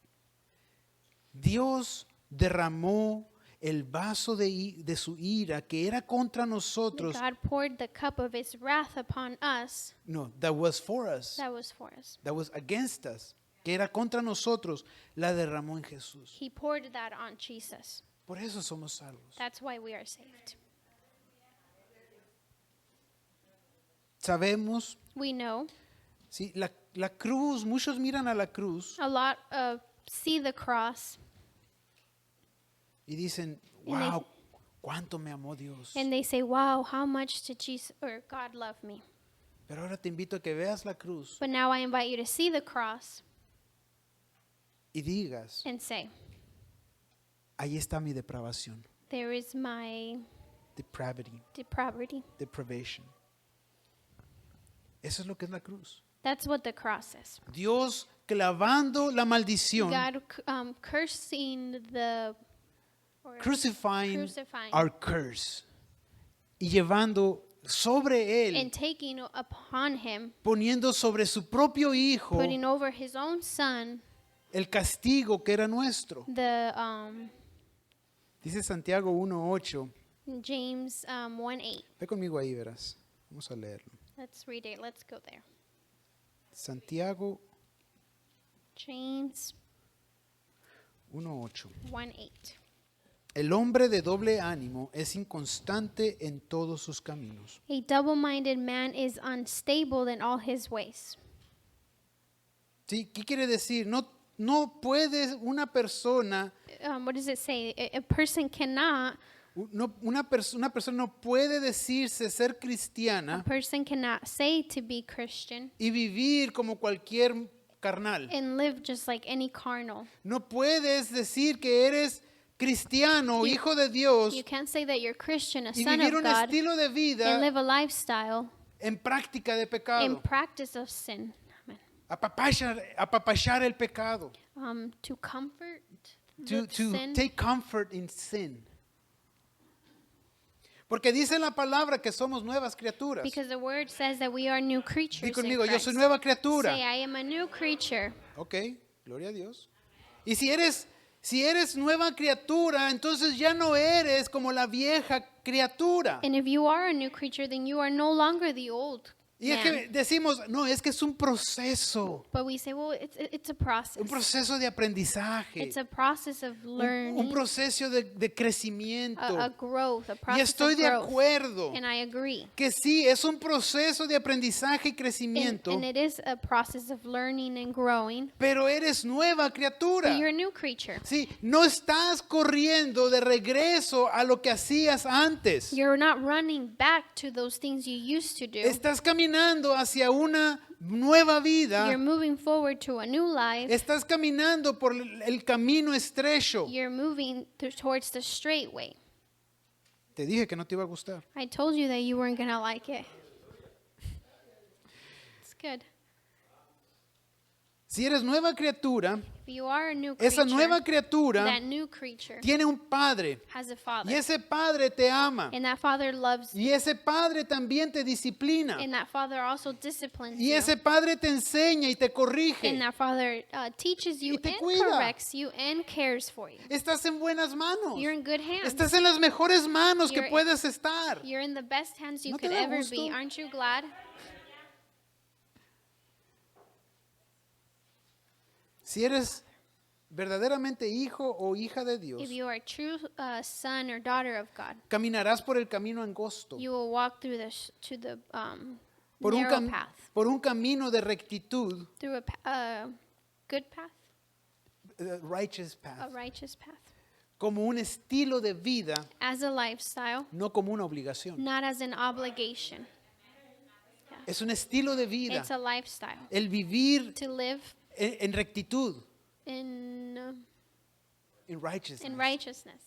Dios derramó el vaso de su ira que era contra nosotros. God poured the cup of His wrath upon us. No, that was for us. That was for us. That was against us. Que era contra nosotros, la derramó en Jesús. He poured that on Jesus. Por eso somos salvos. That's why we are saved. Sabemos, We know sí, la cruz, muchos miran a la cruz a lot of see the cross y dicen, And they- wow, cuánto me amó Dios. and they say, "Wow, how much did Jesus or God love me?" Pero ahora te invito a que veas la cruz But now I invite you to see the cross y digas, and say, ahí está mi depravación, "There is my depravity, depravity." depravation. Eso es lo que es la cruz. That's what the cross is. Dios clavando la maldición, God cursing or crucifying crucifying our curse y llevando sobre él, and taking upon Him, poniendo sobre su propio hijo putting over His own Son el castigo que era nuestro. the Dice Santiago 1:8. James 1:8. Ve conmigo ahí, verás. Vamos a leerlo. Let's read it. Let's go there. Santiago James 1:8. 1:8. El hombre de doble ánimo es inconstante en todos sus caminos. A double-minded man is unstable in all his ways. ¿Sí? ¿Qué quiere decir? No puede una persona, What does it say? A person cannot. una persona no puede decirse ser A cristiana person cannot say to be Christian y vivir como cualquier carnal. and live just like any carnal. No puedes decir que eres cristiano, You- hijo de Dios, You can't say that you're Christian, a y son vivir of un God, estilo de and vida live a lifestyle en práctica de in pecado. practice of sin. Amen. Apapachar el pecado. To comfort To with sin. take comfort in sin. Porque dice la palabra que somos nuevas criaturas. Because the word says that we are new creatures Di in conmigo, yo Christ. soy nueva criatura. Say, I am a new creature. Ok, gloria a Dios. Y si eres nueva criatura, entonces ya no eres como la vieja criatura. And if you are a new creature, then you are no longer the old Y es man. que decimos, no, es que es un proceso. But we say, well, it's a process. Un proceso de aprendizaje. It's a process of learning, Un proceso de crecimiento. a growth, a Y process estoy of de growth. acuerdo And I agree. que sí, es un proceso de aprendizaje y crecimiento, And it is a process of learning and growing. pero eres nueva criatura. But you're a new creature. Sí, no estás corriendo de regreso a lo que hacías antes. You're not running back to those things you used to do. Estás caminando caminando hacia una nueva vida. You're moving forward to a new life. Estás caminando por el camino estrecho. You're moving towards the straight way. Te dije que no te iba a gustar. I told you that you weren't going to like it. It's good. Si eres nueva criatura, If you are a new esa creature, nueva criatura that new creature tiene un padre. has a father. Y ese padre te ama. And that father loves you. Y ese padre también te disciplina. And that father also disciplines Y you. ese padre te enseña y te corrige. And that father teaches you Y te and cuida. corrects you and cares for you. Estás en buenas manos. You're in good hands. Estás en las mejores manos que You're- puedes estar. You're in the best hands you ¿No te could da ever gusto? be. Aren't you glad? Si eres verdaderamente hijo o hija de Dios, If you are a true son or daughter of God, caminarás por el camino angosto, you will walk through to the por un, narrow path, por un camino de rectitud, through a good path, righteous a path, righteous path, como un estilo de vida, as a lifestyle, no como una obligación. not as an obligation. Es un estilo de vida, It's a lifestyle el vivir to live en rectitud, in in righteousness. righteousness.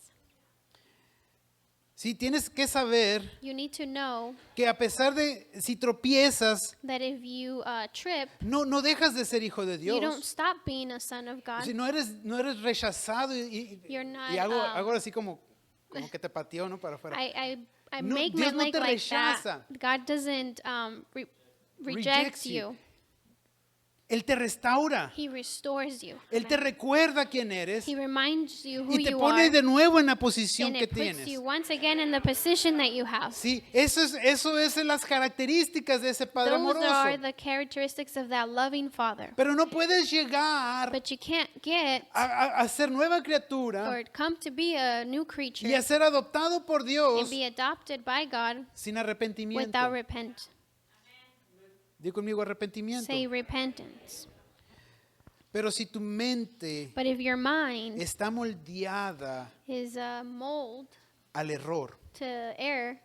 Sí, tienes que saber You need to know que a pesar de si tropiezas, that if you trip, no dejas de ser hijo de you don't Dios. stop being a son of God. Si no eres rechazado You're not, hago así como que te pateó, ¿no? Para afuera. I No, make Dios my no leg te like rechaza. that. God doesn't Rejects reject you. you. Él te restaura. He restores you. Él te recuerda quién eres He reminds you who y te you pone are. de nuevo en la posición And que it puts tienes. you once again in the position that you have. Sí, eso es las características de ese Padre Those are amoroso. the characteristics of that loving Father. Pero no puedes llegar But you can't get a ser nueva criatura or come to be a new creature y a ser adoptado por and Dios be adopted by God sin arrepentimiento. without repent. Di conmigo arrepentimiento. Say repentance. Pero si tu mente But if your mind está moldeada is mold al error to err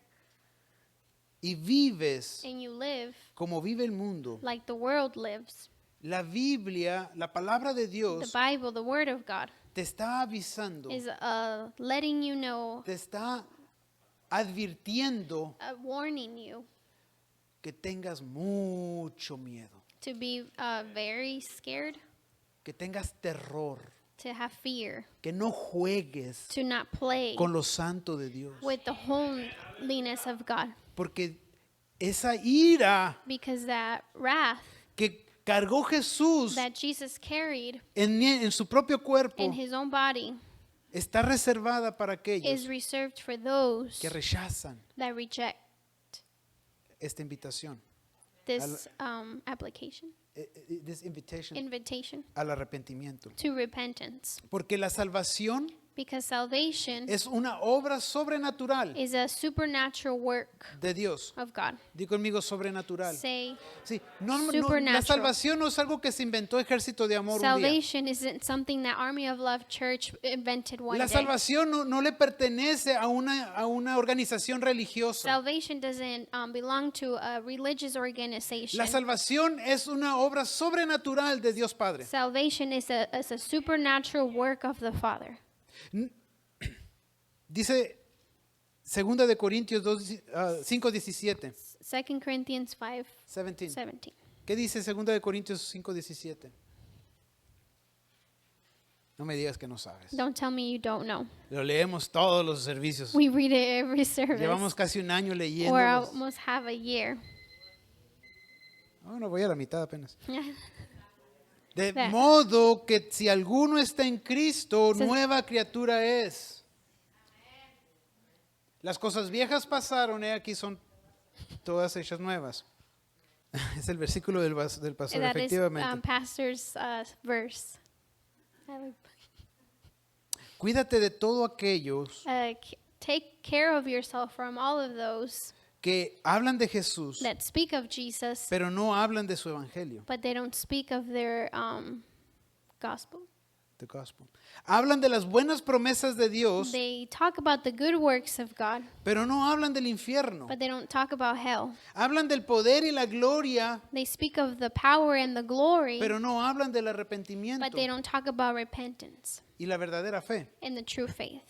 y vives and you live como vive el mundo, like the world lives, la Biblia, la palabra de the Dios, Bible, the Word of God, te está avisando, is letting you know, te está advirtiendo warning you que tengas mucho miedo, to be very scared, que tengas terror, to have fear, que no juegues to not play con lo santo de Dios. with the holiness of God. Porque esa ira Because that wrath que cargó Jesús that Jesus carried en su propio cuerpo in his own body está reservada para is aquellos reserved for those que rechazan that reject esta invitación, this application, this invitation invitation al arrepentimiento. to repentance. Porque la salvación Because salvation es una obra sobrenatural is a supernatural work de Dios. of God. Di conmigo sobrenatural. Say, Sí, la supernatural. salvación no es algo que se inventó Ejército de Amor un día. salvation isn't something that Army of Love Church invented one La day. salvación no le pertenece a una organización religiosa. Salvation doesn't belong to a religious organization. La salvación es una obra sobrenatural de Dios Padre. Salvation is a supernatural work of the Father. Dice 2 de Corintios 5:17. 2 Corinthians 5:17. 17. ¿Qué dice 2 de Corintios 5:17? No me digas que no sabes. Don't tell me you don't know. Lo leemos todos los servicios. We read it every service. Llevamos casi un año or leyendo. almost have a year. Bueno, voy a la mitad apenas. De There. modo que si alguno está en Cristo, Says- nueva criatura es. Las cosas viejas pasaron, aquí son todas hechas nuevas. Es el versículo del pastor, That is efectivamente. pastor's verse. Cuídate de todo aquellos Take care of yourself from all of those que hablan de Jesús, that speak of Jesus, pero no hablan de su evangelio. but they don't speak of their gospel. the gospel. Hablan de las buenas promesas de Dios, They talk about the good works of God, pero no hablan del infierno. but they don't talk about hell. Hablan del poder y la gloria, They speak of the power and the glory, pero no hablan del arrepentimiento but they don't talk about repentance y la verdadera fe. and the true faith.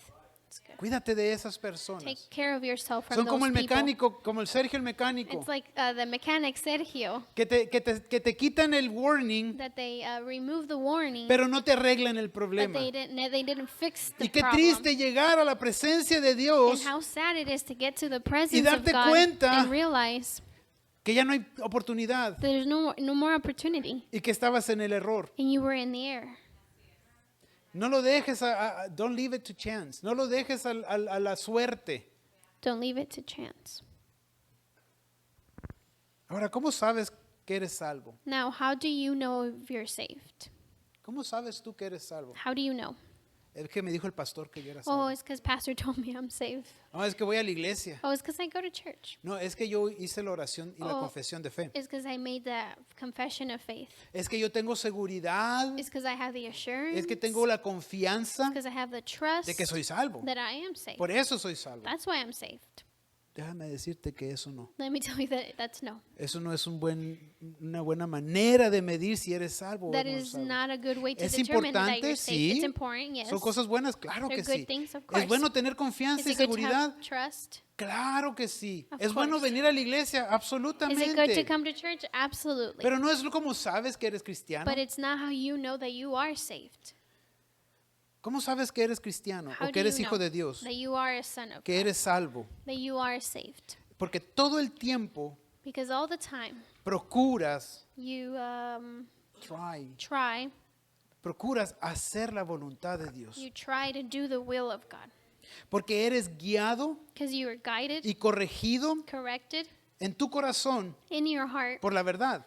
It's good. Cuídate de esas Take personas. care of yourself from Son como those el people. mecánico, como el Sergio el mecánico, It's like the mechanic Sergio, que te quitan el warning, that they remove the warning, pero no te arreglan el but problema. they didn't fix the Y qué problem. triste llegar a la presencia de And Dios how sad it is to get to the presence of darte God cuenta and realize que ya no hay oportunidad there's no more opportunity y que estabas en el error. and you were in the air. No lo dejes, don't leave it to chance. No lo dejes a la suerte. Don't leave it to chance. Ahora, ¿cómo sabes que eres salvo? Now, how do you know if you're saved? ¿Cómo sabes tú que eres salvo? How do you know? Es que me dijo el pastor que yo era Oh, salvo. it's because Pastor told me I'm saved. No, es que voy a la iglesia. Oh, it's because I go to church. No, es que yo hice la oración y la Oh. confesión de fe. It's because I made that confession of faith. Es que yo tengo seguridad. It's because I have the assurance. Es que tengo la confianza Because I have the trust de que soy salvo. that I am saved. Por eso soy salvo. That's why I'm saved. Déjame decirte que eso no. Let me tell you that that's no. Eso no es una buena manera de medir si eres salvo o That no is salvo. not a good way to Es determine that importante, you're saved. sí. It's important, yes. Son cosas buenas, claro They're que good sí. things, of Es course. bueno tener Is confianza y it good to seguridad, have trust? claro que sí. Of Es bueno course. venir a la iglesia, Is it good to absolutamente. come to church? Absolutely. Pero no es como sabes que eres cristiano. But it's not how you know that you are saved. ¿Cómo sabes que eres cristiano How o do que eres you hijo know de Dios? that you are a son of Que God? eres salvo. That you are saved? Porque todo el tiempo Because all the time procuras, you try, procuras hacer la voluntad de Dios. you try to do the will of God. Porque eres guiado Because you are guided, y corregido corrected en tu corazón in your heart por la verdad.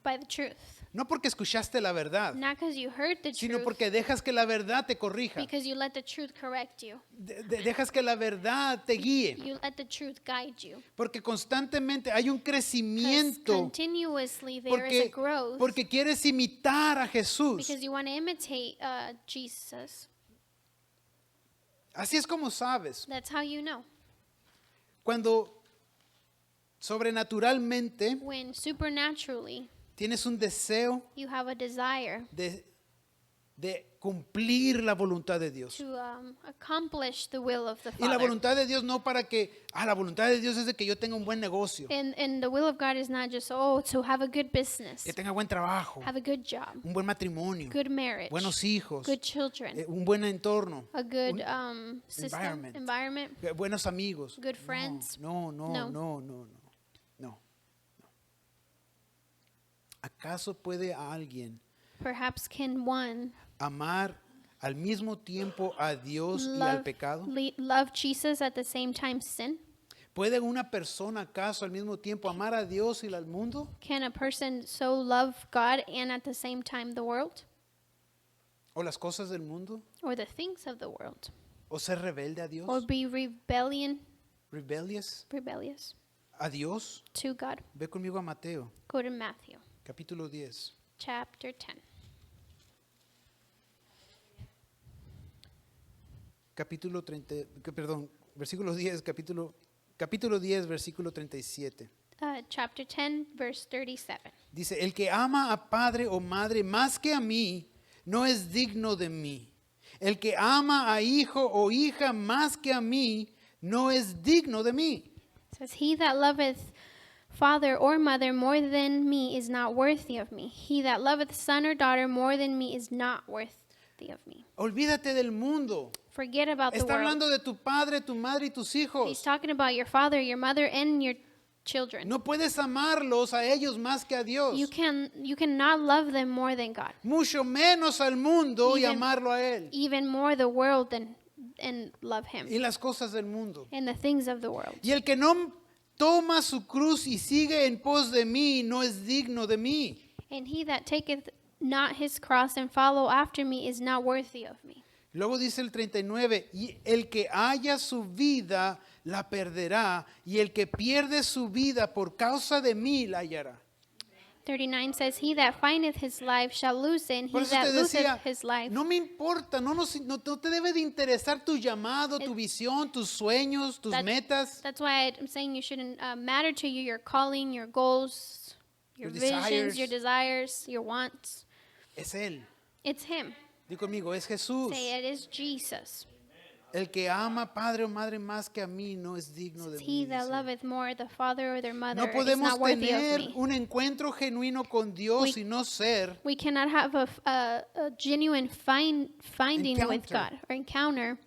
by the truth. No porque escuchaste la verdad, Not because you heard the sino truth, porque dejas que la verdad te corrija. because you let the truth correct you. Dejas que la verdad te guíe. You let the truth guide you. Porque constantemente hay un 'Cause crecimiento. continuously there is a growth. Porque quieres imitar a Jesús. Because you want to imitate Jesus. Así es como sabes. That's how you know. Cuando sobrenaturalmente When supernaturally tienes un deseo you have a desire de cumplir la voluntad de Dios. to accomplish the will of the Y la Father. voluntad de Dios no para que, la voluntad de Dios es de que yo tenga un buen negocio, And the will of God is not just, to have a good business, que tenga buen trabajo, have a good job, un buen matrimonio, good marriage, buenos hijos, good children, un buen entorno, a good system, environment. environment. Buenos amigos. Good friends. No. No. ¿Acaso puede alguien Perhaps can one amar al mismo tiempo a Dios y al pecado? love Jesus at the same time sin? ¿Puede una persona acaso al mismo tiempo amar a Dios y al mundo? Can a person so love God and at the same time the world ¿O las cosas del mundo? or the things of the world? ¿O ser rebelde a Dios? Or be rebellious ¿A Dios? to God? Ve conmigo a Mateo, Go to Matthew capítulo 10. chapter 10. Versículo 10, capítulo 10, versículo 37. Chapter 10, verse 37. Dice, el que ama a padre o madre más que a mí, no es digno de mí. El que ama a hijo o hija más que a mí, no es digno de mí. It says, he that loveth father or mother more than me is not worthy of me. He that loveth son or daughter more than me is not worthy of me. Olvídate del mundo. Forget about the Está world. hablando de tu padre, tu madre y tus He's hijos. talking about your father, your mother, and your children. No puedes amarlos a ellos más que a Dios. You cannot love them more than God. Mucho menos al mundo y Even- amarlo a Él. Even more the world and love him. Y las cosas del mundo. And the things of the world. Y el que no toma su cruz y sigue en pos de mí, no es digno de mí. And he that taketh not his cross and follow after me is not worthy of me. Luego dice el 39, y el que haya su vida la perderá, y el que pierde su vida por causa de mí la hallará. 39 says, He that findeth his life shall lose it, and Por he eso that te loseth decía, his life. no me importa, no te debe de interesar tu llamado, tu visión, tus sueños, tus That- metas, That's why I'm saying you shouldn't matter to you your calling, your goals, your Your visions, desires. your desires, your wants. es Él. It's Him. Di conmigo, es Jesús. Say it is Jesus. El que ama padre o madre más que a mí no es digno de He mí. that dice. loveth more the father or their mother No is podemos not worthy of tener me. un encuentro genuino con Dios We- y no ser We cannot have a genuine finding with Encounter. God or encounter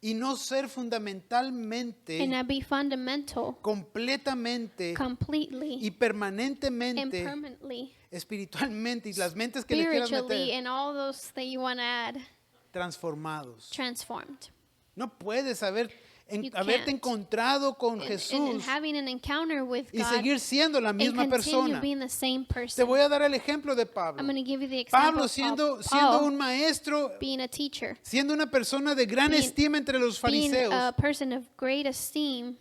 y no ser and fundamentalmente, not be fundamental, completamente completely, y and permanentemente permanently, espiritualmente y las mentes que le quieras spiritually, meter and all those that you want to add, transformados. transformed. No puedes You haberte can't. encontrado con And Jesús having an encounter with y God seguir siendo la and misma continue persona. being the same Te person. voy a dar el ejemplo de I'm Pablo. going to give you the example Pablo of siendo Paul un maestro, being a teacher, siendo una persona de gran Being- estima entre los being fariseos, a person of great esteem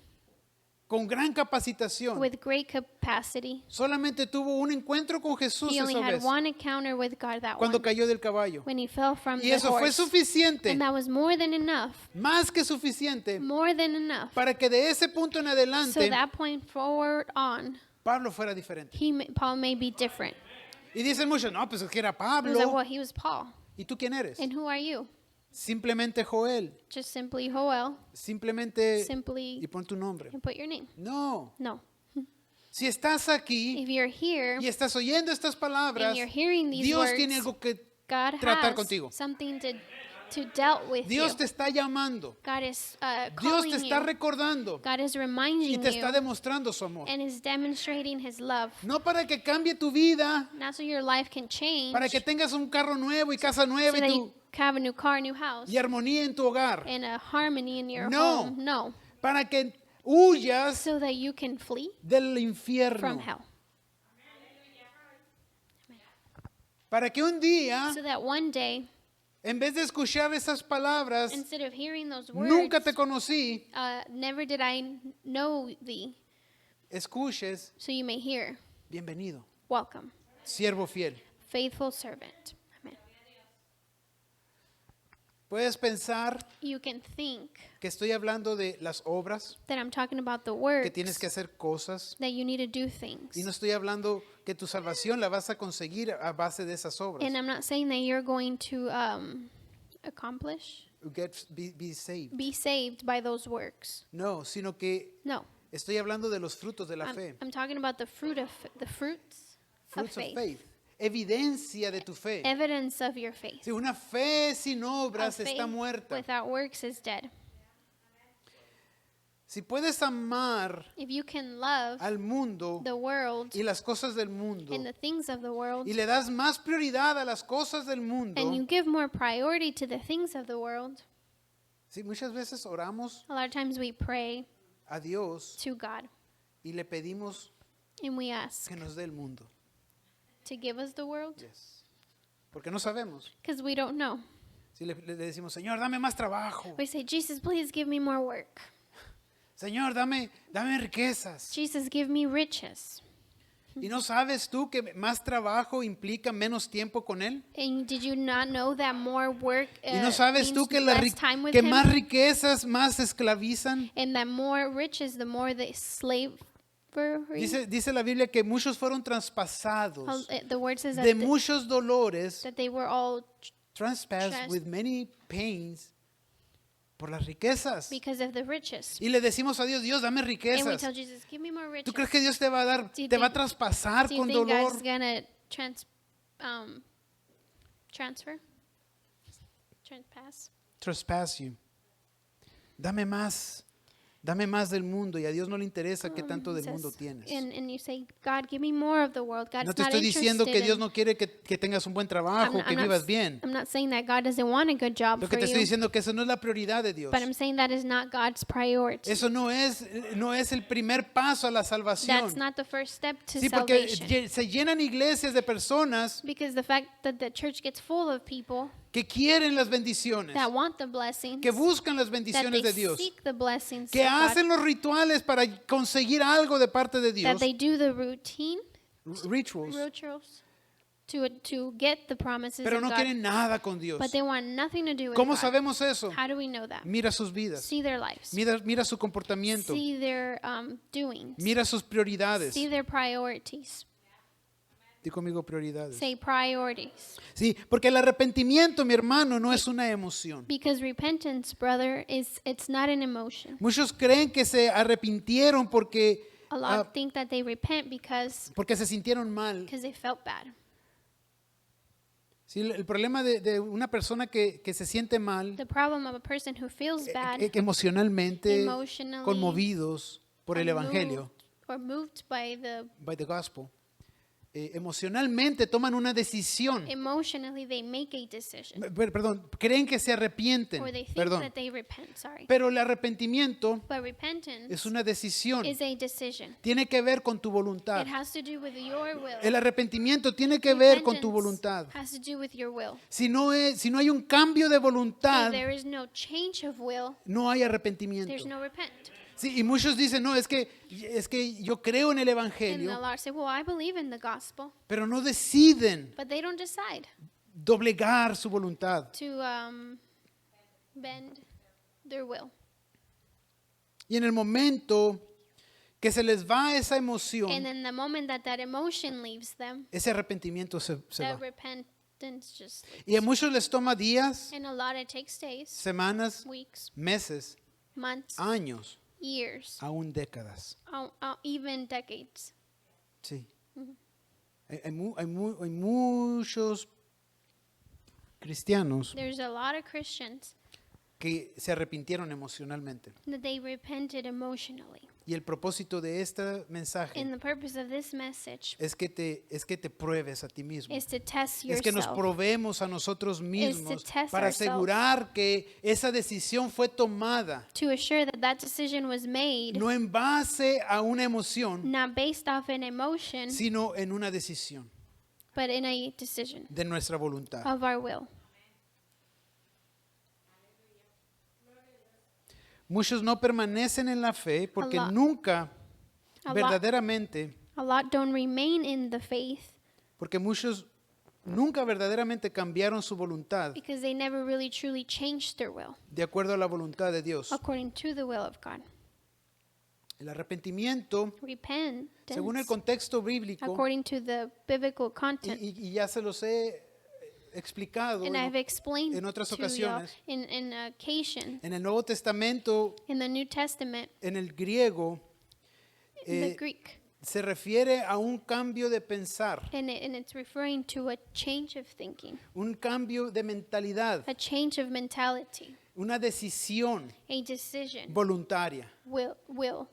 con gran capacitación. with great capacity. Solamente tuvo un encuentro con Jesús He only esa had vez, one encounter with God, that cuando one, cayó del caballo. when he fell from Y the eso fue horse. suficiente, And that was more than enough, más que suficiente, more than enough. para que de ese punto en So adelante that point forward on, Pablo fuera diferente. Paul may be different. Y dicen muchos, no, pues es que era It was like, well, Pablo. he was Paul. ¿Y tú quién eres? And who are you? Simplemente Joel. Just simply Joel. Simplemente, y Simply pon tu nombre. and put your name. No. No. Si estás aquí If you're here y estás oyendo estas palabras, and you're hearing these Dios words, tiene algo que God tratar has contigo. something to dealt with Dios you. te está llamando. God is Dios calling te está you. recordando God is y reminding te está you demostrando su amor. and is demonstrating His love. No para que cambie tu vida, Not so your life can change, para que tengas un carro nuevo y casa nueva so that y, you have a new car, new house, y armonía en tu hogar. and a harmony in your No. home. No. Para que huyas So that you can flee del from infierno. hell. Para que un día, So that one day, en vez de escuchar esas palabras, instead of hearing those words, nunca te conocí, never did I know thee, escuches, so you may hear, bienvenido, welcome, siervo fiel. faithful servant. Amen. Puedes pensar You can think que estoy hablando de las obras, that I'm talking about the que works, tienes que hacer cosas, that you need to do things. y no estoy hablando que tu salvación la vas a conseguir a base de esas obras. And I'm not saying that you're going to accomplish, Be saved. be saved by those works. No, sino que No. estoy hablando de los frutos de la fe. I'm talking about the fruits Fruits of of faith. faith. Evidencia de tu fe. Evidence of your faith. Si una fe sin A obras faith está muerta. without works is dead. Si puedes amar If you can love al mundo the world y las cosas del mundo and the things of the world, y le das más prioridad a las cosas del mundo, and you give more priority to the things of the world, sí, muchas veces oramos a lot of times we pray a Dios to God y le pedimos and we ask que nos dé el mundo. to give us the world Yes. Porque no sabemos. because we don't know. Si le decimos, Señor, dame más trabajo. We say, Jesus, please give me more work. Señor, dame riquezas. Jesus, give me riches. ¿Y no sabes tú que más trabajo implica menos tiempo con Él? And did you not know that more work ¿Y no sabes tú means que, less time with que him? más riquezas más esclavizan? And that more riches, the more the slavery. Dice la Biblia que muchos fueron traspasados The word says de that, muchos dolores, that they were all trespassed with many pains por las riquezas. because of the riches. Y le decimos a Dios, Dios, dame And we riquezas. tell Jesus, give me more riches. ¿Tú crees que Dios te va a dar, Do you te va a think- traspasar Do you con think dolor? God's gonna transfer? Pass? Trespass you. Dame más del mundo, y a Dios no le interesa qué tanto del Says- mundo tienes. And you say, God, give me more of the world. God's No te not estoy diciendo que interested Dios in- no quiere que tengas un buen trabajo, que vivas bien. I'm not saying that God doesn't want a good job Lo for que te estoy you, diciendo que eso no es la prioridad de Dios. but I'm saying that is not God's priority. Eso no es el primer paso a la That's salvación. not the first step to Sí, porque salvation. se llenan iglesias de personas Because the fact that the church gets full of people que quieren las bendiciones, that want the blessings, que buscan las that bendiciones they de Dios, seek the blessings que of God, hacen los rituales para conseguir algo de parte de that Dios, they do the routine rituals, to get the promises pero of no God, quieren nada con Dios. but they want nothing to do with ¿Cómo God. sabemos eso? How do we know that? Mira sus vidas, See their lives. mira su comportamiento, See their doings. mira sus prioridades. See their priorities. Di conmigo prioridades. Say priorities. Sí, porque el arrepentimiento, mi hermano, no es una emoción. Because repentance, brother, it's not an emotion. Muchos creen que se arrepintieron porque, A lot think that they repent because porque se sintieron mal. they felt bad. Sí, el problema de una persona que se siente mal The problem of a person who feels bad, emocionalmente emotionally conmovidos por el Evangelio, or moved by by the gospel, emocionalmente toman una decisión. emotionally, they make a decision. Perdón, creen que se arrepienten. Or they think Perdón. that they repent, sorry. Pero el arrepentimiento But repentance es una decisión. is a decision. Tiene que ver con tu voluntad. It has to do with your will. El arrepentimiento tiene que ver con tu Repentance voluntad. has to do with your will. Si no hay un cambio de If voluntad, there is no change of will, no hay arrepentimiento. there's no repent. Sí, y muchos dicen, no, es que yo creo en el And the Evangelio, Lord say, well, I believe in the gospel, pero no deciden but they don't decide doblegar su voluntad. to bend their will. Y en el momento que se les va esa And emoción, in the moment that emotion leaves them, ese arrepentimiento se that va. repentance just leaves. Y a muchos les toma días, And a lot it takes days, semanas, weeks, meses, months, años, years, aún décadas. even decades. Sí. Hay muchos cristianos There's a lot of Christians que se arrepintieron emocionalmente. that they repented emotionally. Y el propósito de este mensaje And the purpose of this message es que te pruebes a ti mismo. is to test Es que nos yourself. probemos a nosotros mismos test para ourselves. asegurar que esa decisión fue tomada To assure that decision was made no en base a una emoción, not based off an emotion, sino en una decisión but in a decision de nuestra voluntad. of our will. Muchos no permanecen en la fe porque A lot. nunca A lot. verdaderamente, A lot don't remain in the faith porque muchos nunca verdaderamente cambiaron su voluntad because they never really truly changed their will de acuerdo a la voluntad de Dios. according to the will of God. El arrepentimiento, Repentance, según el contexto bíblico, according to the biblical content, y ya se los he explicado and I've explained en otras to you ocasiones, in occasion en el Nuevo Testamento, in the New Testament, en el griego, in the eh, Greek, se refiere a un cambio de pensar, and it's referring to a change of thinking, un cambio de mentalidad, a change of mentality, una decisión a decision, voluntaria. will.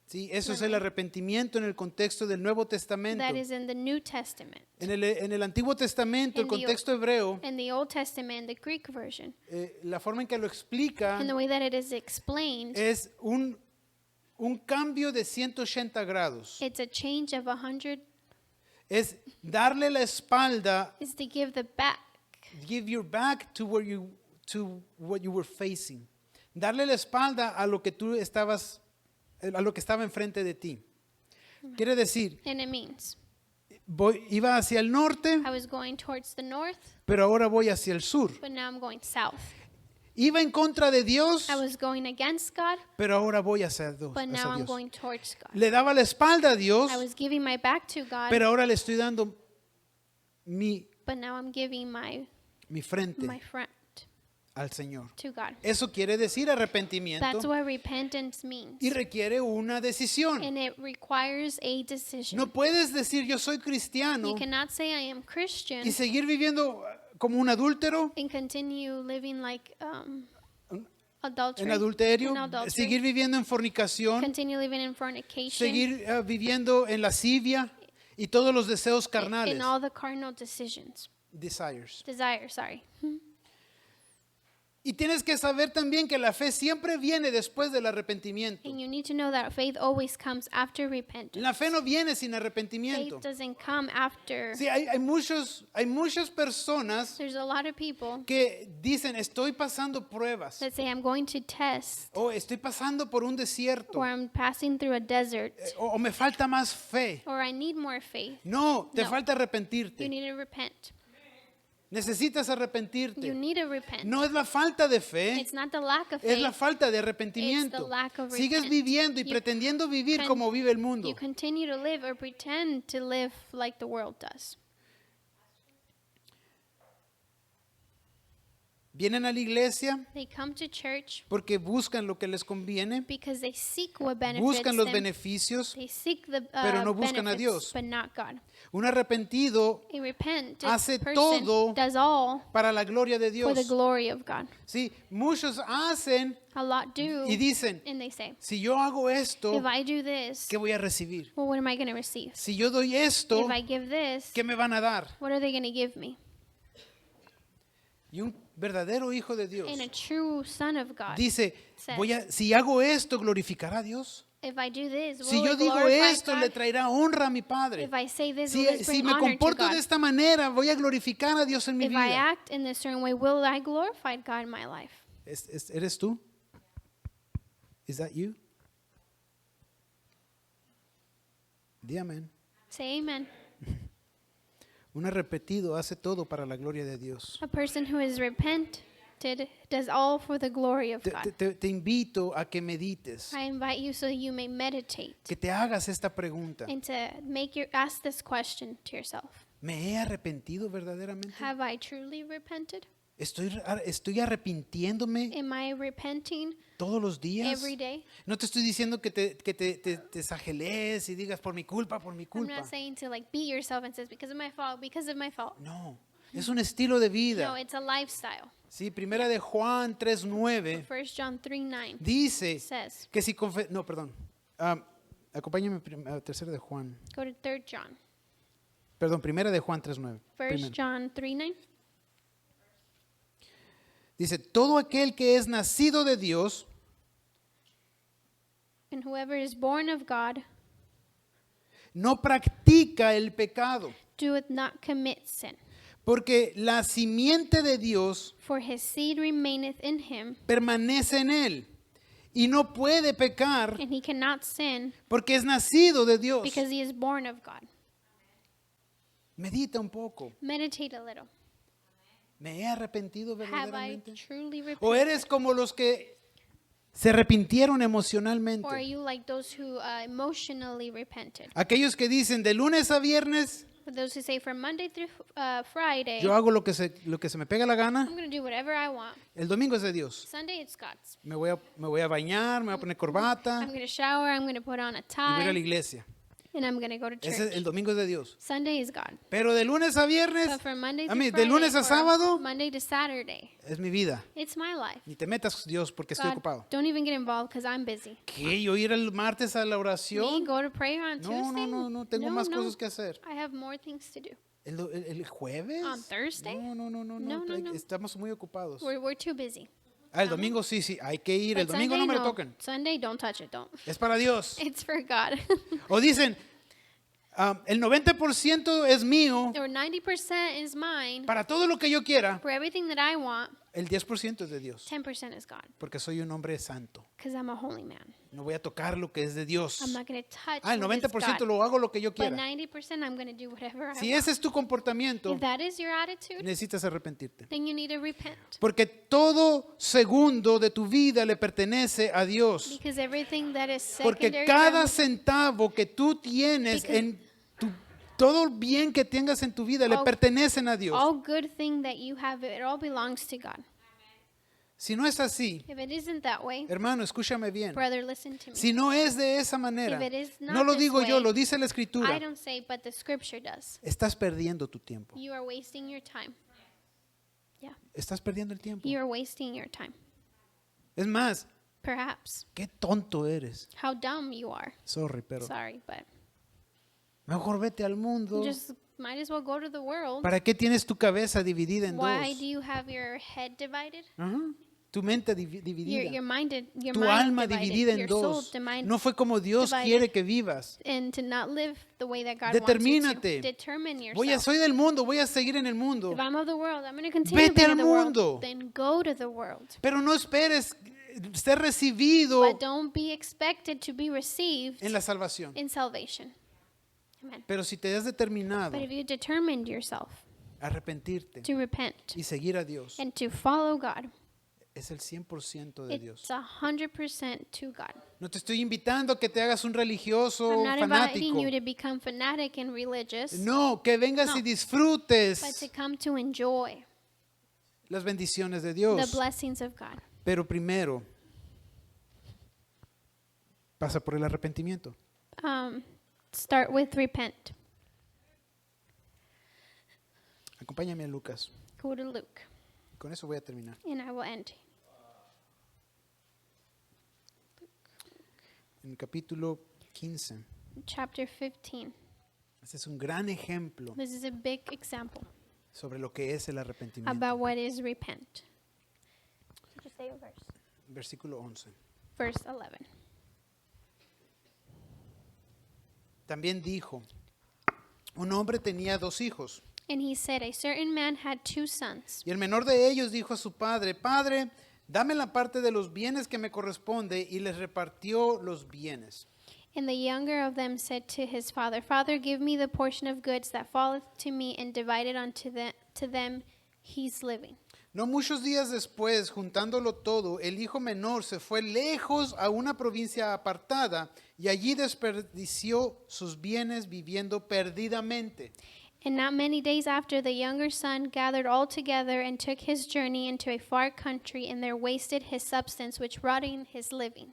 ¿Sí? Eso es el arrepentimiento en el contexto del Nuevo Testamento. That is in the New Testament. En el Antiguo Testamento, el In the contexto hebreo, In the Old Testament, the Greek version, la forma en que lo explica and the way that it is explained, es un cambio de 180 grados. it's a change of 100, Es darle la espalda, is to give the back, give your back to what you were facing. Darle la espalda a lo que tú estabas, a lo que estaba enfrente de ti. Quiere decir, and it means iba hacia el norte, I was going towards the north, pero ahora voy hacia el sur. but now I'm going south. Iba en contra de Dios, I was going against God, pero ahora voy hacia but now I'm Dios. going towards God. Le daba la espalda a Dios, I was giving my back to God, pero ahora le estoy dando mi but now I'm giving my frente front al Señor. to God. Eso quiere decir That's arrepentimiento what repentance means. y requiere una decisión. And it requires a decision. No puedes decir yo soy cristiano You cannot say I am Christian y seguir viviendo como un adúltero, and continue living like adultery, en adulterio, in adultery, seguir viviendo en fornicación, continue living in fornication, seguir viviendo en lascivia y todos los deseos in carnales, all the carnal desires. desires. Desire, sorry. Y tienes que saber también que la fe siempre viene después del arrepentimiento. And you need to know that faith always comes after repentance. La fe no viene sin arrepentimiento. Faith doesn't come after. Sí, hay muchas personas There's a lot of people que dicen, estoy pasando pruebas, that say, I'm going to test, o estoy pasando por un desierto, or I'm passing through a desert, o me falta más fe. or I need more faith. No, te No. falta You arrepentirte. need to repent. Necesitas You arrepentirte. need to repent. No es la falta de fe, It's not the lack of es la faith. falta de It's arrepentimiento. the lack of Sigues repent. viviendo y You pretendiendo vivir can- como vive el mundo. You continue to live or pretend to live like the world does. Vienen a la iglesia They come to church porque buscan lo que les conviene, because they seek what benefits buscan los them. beneficios. They seek the pero no buscan a benefits, Dios. but not God. Un arrepentido A repentant hace person todo does all para la gloria de for the Dios. glory of God. Sí, muchos hacen A lot do, y dicen, and they say, si yo hago esto, if I do this, ¿qué voy a recibir? well, what am I going to receive? Si yo doy esto, If I give this, ¿qué me van a dar? what are they going to give me? Y un verdadero hijo de Dios And a true son of God dice, says, si hago esto, ¿glorificará a Dios? if I do this, Si will yo it digo glorify esto, God? le traerá honra a mi Padre. If I say this, Si, will this si bring me honor to comporto God? de esta manera, voy a glorificar a Dios en mi If I vida. act in this certain way, will I glorify God in my life? ¿Eres tú? Is that you? Di amén. Say amen. Un arrepentido hace todo para la gloria de Dios. A person who is repented does all for the glory of Te, God. te invito a que medites, I invite you so you may meditate que te hagas esta pregunta. and to ask this question to yourself. ¿Me he arrepentido verdaderamente? Have I truly repented? ¿Estoy arrepintiéndome Am I repenting todos los días? every day? No te estoy diciendo que te exageres y digas por mi culpa, por mi I'm culpa. not saying to like beat yourself and says because of my fault, because of my fault. No, es un estilo de No, vida. it's a lifestyle. Sí, primera de Juan 3:9 1 John 3:9 dice says, que si no, perdón. Acompáñame a tercera de Juan. go to 3 John. Perdón, primera de Juan 3:9. 1 Primero. John 3:9. Dice, todo aquel que es nacido de Dios And whoever is born of God no practica el pecado, doeth not commit sin. porque la simiente de Dios For his seed remaineth in him, permanece en él y no puede pecar and he cannot sin porque es nacido de Dios. because he is born of God. Medita un poco. Meditate a little. ¿Me he arrepentido Have I verdaderamente? truly ¿O repented? eres como los que se arrepintieron Or are emocionalmente? you like those who emotionally repented? Aquellos que dicen de lunes a viernes, For those who say from Monday through Friday, yo hago lo que se me pega la gana, I'm going to do whatever I want. el domingo es de Dios. Sunday, it's God's. Me voy a bañar, me voy a poner corbata I'm going to shower, I'm going to put on a y voy a ir a la tie, iglesia. and I'm going to go to church. El domingo es de Dios. Sunday is God. Pero de lunes a viernes, But from Monday a through mí, Friday, de lunes a or sábado, Monday to Saturday, es mi vida. it's my life. Ni te metas, Dios, porque estoy God, ocupado. don't even get involved because I'm busy. ¿Qué? ¿Yo ir el martes a la Me oración? go to prayer on No, Tuesday? no, tengo más cosas que hacer. I have more things to do. ¿El jueves? On Thursday? No, No. estamos muy ocupados. We're too busy. El domingo sí, hay que ir. El But domingo Sunday, no me lo no. toquen. Sunday, don't touch it, don't. Es para Dios. It's for God. O dicen, el 90% es mío Or 90% is mine. para todo lo que yo quiera. For everything that I want, El 10% es de Dios. 10% is God. Porque soy un hombre santo. Because I'm a holy man. No voy a tocar lo que es de Dios. I'm not going to touch El what is 90% God. lo hago lo que yo But quiera. 90% I'm going to do whatever Si I want. ese es tu comportamiento, If that is your attitude, necesitas arrepentirte. then you need to repent. Porque todo segundo de tu vida le pertenece a Dios. Because everything that is Porque secondary, cada or- centavo que tú tienes Because- todo el bien que tengas en tu vida le All- pertenecen a Dios. all good thing that you have, it all belongs to God. Si no es así, If it isn't that way, hermano, escúchame bien. brother, listen to me. Si no es de esa manera, If it is not no lo this digo yo, way, lo dice la I Escritura. don't say, but the scripture does. Estás perdiendo tu tiempo. You are wasting your time. Yeah, Estás perdiendo el tiempo. you are wasting your time. Es más, Perhaps. qué tonto eres. How dumb you are. Sorry, pero Sorry, but mejor vete al mundo. just might as well go to the world. ¿Para qué tienes tu cabeza dividida en Why dos? do you have your head divided? Ajá. tu mente Your dividida, your tu mind alma divided, dividida en your soul dos. divided, No fue como Dios divided. quiere que vivas. and to not live the way that God Determínate. wants you to. Determine Soy yourself. del mundo, voy a seguir en el mundo. If I'm of the world, I'm going to continue Vete being al of the world. mundo. Then go to the world. Pero no esperes ser recibido But don't be expected to be received en la salvación. in salvation. Amen. Pero si te has determinado But if you determined yourself a arrepentirte to repent y seguir a Dios, and to follow God, es el 100% de Dios. it's 100% to God. No te estoy invitando a que te hagas un religioso I'm not inviting fanático. you to become fanatic and religious, No, que vengas No. y but disfrutes to come to enjoy las bendiciones de the Dios. blessings of God. Pero primero, pasa por el arrepentimiento. Start with repent. Acompáñame a Lucas. Go to Luke, Con eso voy a terminar. and I will end. En el capítulo 15. Chapter 15. Este es un gran ejemplo This is a big example sobre lo que es el arrepentimiento. about what is repent. Just say a verse. Versículo 11. Verse 11. También dijo, un hombre tenía 2 hijos, And he said, a certain man had 2 sons. y el menor de ellos dijo a su padre, Padre, dame la parte de los bienes que me corresponde, y les repartió los bienes. And the younger of them said to his father, Father, give me the portion of goods that falleth to me, and divided unto to them his living. No muchos días después, juntándolo todo, el hijo menor se fue lejos a una provincia apartada, y allí desperdició sus bienes viviendo perdidamente. And not many days after, the younger son gathered all together and took his journey into a far country, and there wasted his substance, which rotted his living.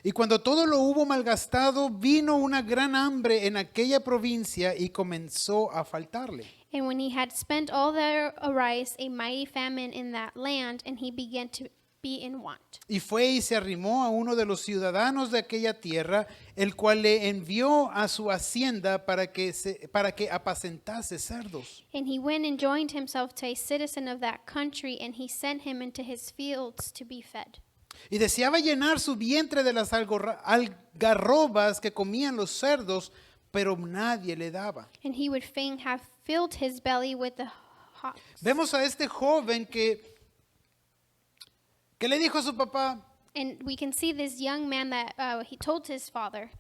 Y cuando todo lo hubo malgastado, vino una gran hambre en aquella provincia y comenzó a faltarle. And when he had spent all, there arose a mighty famine in that land, and he began to be in want. Y fue y se arrimó a uno de los ciudadanos de aquella tierra, el cual le envió a su hacienda para que apacentase cerdos. And he went and joined himself to a citizen of that country, and he sent him into his fields to be fed. Y deseaba llenar su vientre de las algarrobas que comían los cerdos, pero nadie le daba. And he would fain have filled his belly with the hawks. Vemos a este joven que le dijo a su papá, And we can see this young man that he told his father,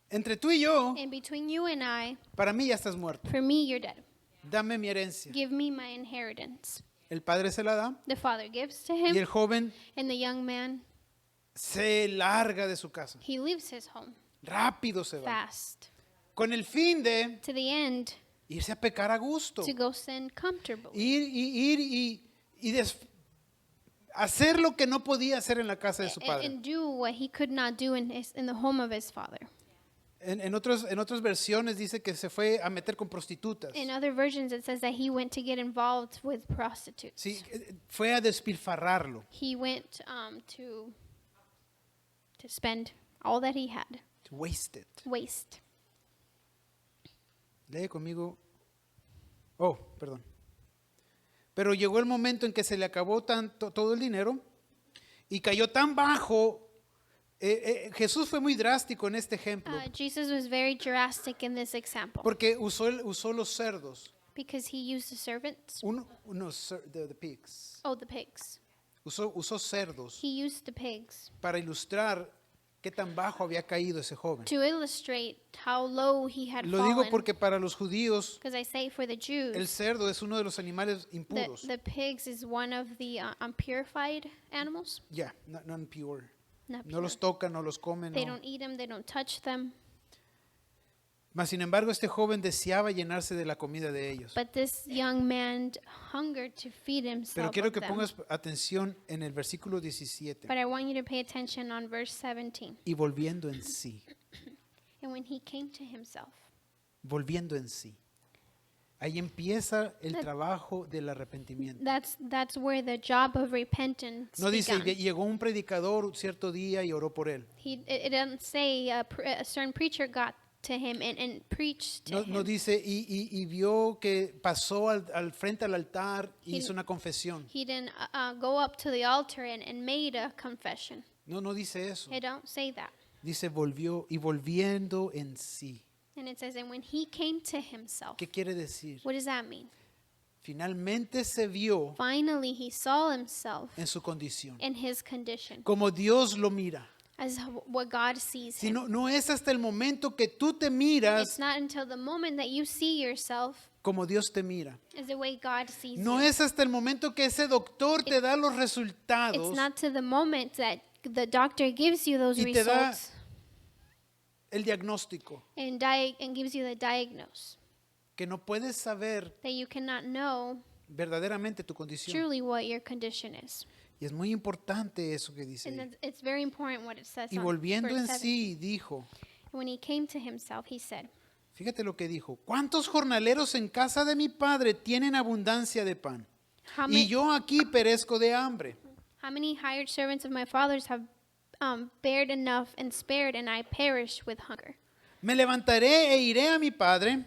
entre tú y yo, and between you and I, para mí ya estás muerto. for me, you're dead. Dame mi herencia. Give me my inheritance. El padre se la da The father gives to y el him, joven and the young man, se larga de su casa. he leaves his home Rápido se va. fast, Con el fin de to the end irse a pecar a gusto. to go sin comfortably. Ir hacer lo que no podía hacer en la casa de su padre. And do what he could not do in the home of his father. En otras versiones dice que se fue a meter con prostitutas. In other versions, it says that he went to get involved with prostitutes. Sí, fue a despilfarrarlo. He went to spend all that he had, Wasted. waste. Lee conmigo. Oh, perdón. Pero llegó el momento en que se le acabó todo el dinero y cayó tan bajo. Jesús fue muy drástico en este ejemplo Jesus was very drastic in this example porque usó los cerdos. because he used the servants. The pigs. Oh, the pigs. Usó cerdos He used the pigs para ilustrar qué tan bajo había caído ese joven. to illustrate how low he had Lo digo fallen. porque para los judíos Because I say for the el Jews, cerdo es uno de los animales impuros. the pigs is one of the unpurified animals. Ya, non-pure. Not No los pure. tocan, no los comen. They no. don't eat them, they don't touch them. Mas sin embargo, este joven deseaba llenarse de la comida de ellos. But this young man hungered to feed Pero himself quiero of que them. pongas atención en el versículo 17. But I want you to pay attention on verse 17. Y volviendo en sí. And when he came to himself. Volviendo en sí. Ahí empieza el trabajo del arrepentimiento. That's where the job of repentance No dice, began. llegó un predicador cierto día y oró por él. It doesn't say a certain preacher got to him and preached to No, him. no dice, y vio que pasó al frente al altar y He- hizo una confesión. He didn't go up to the altar and made a confession. No, no dice eso. It don't say that. Dice volvió y volviendo en sí. And it says, and when he came to himself. ¿Qué quiere decir? What does that mean? Finalmente se vio Finally, he saw himself en su condición, in his condition como Dios lo mira. as what God sees Si him. no, no es hasta el momento que tú te It's miras not until the moment that you see yourself como Dios te mira. as the way God sees No you. es hasta el momento que ese doctor te da los It's resultados, not to the moment that the doctor gives you those Y te da results el diagnóstico, and gives you the diagnose, que no puedes saber that you cannot know verdaderamente tu condición. truly what your condition is. Y es muy importante eso que dice And ahí. it's very important what it says Y on volviendo verse en 7. sí, dijo, When he came to himself, he said, fíjate lo que dijo, ¿cuántos jornaleros en casa de mi padre tienen abundancia de pan? how Y many, yo aquí perezco de hambre. how many hired servants of my father's have bared enough and spared, and I perish with hunger? Me levantaré e iré a mi padre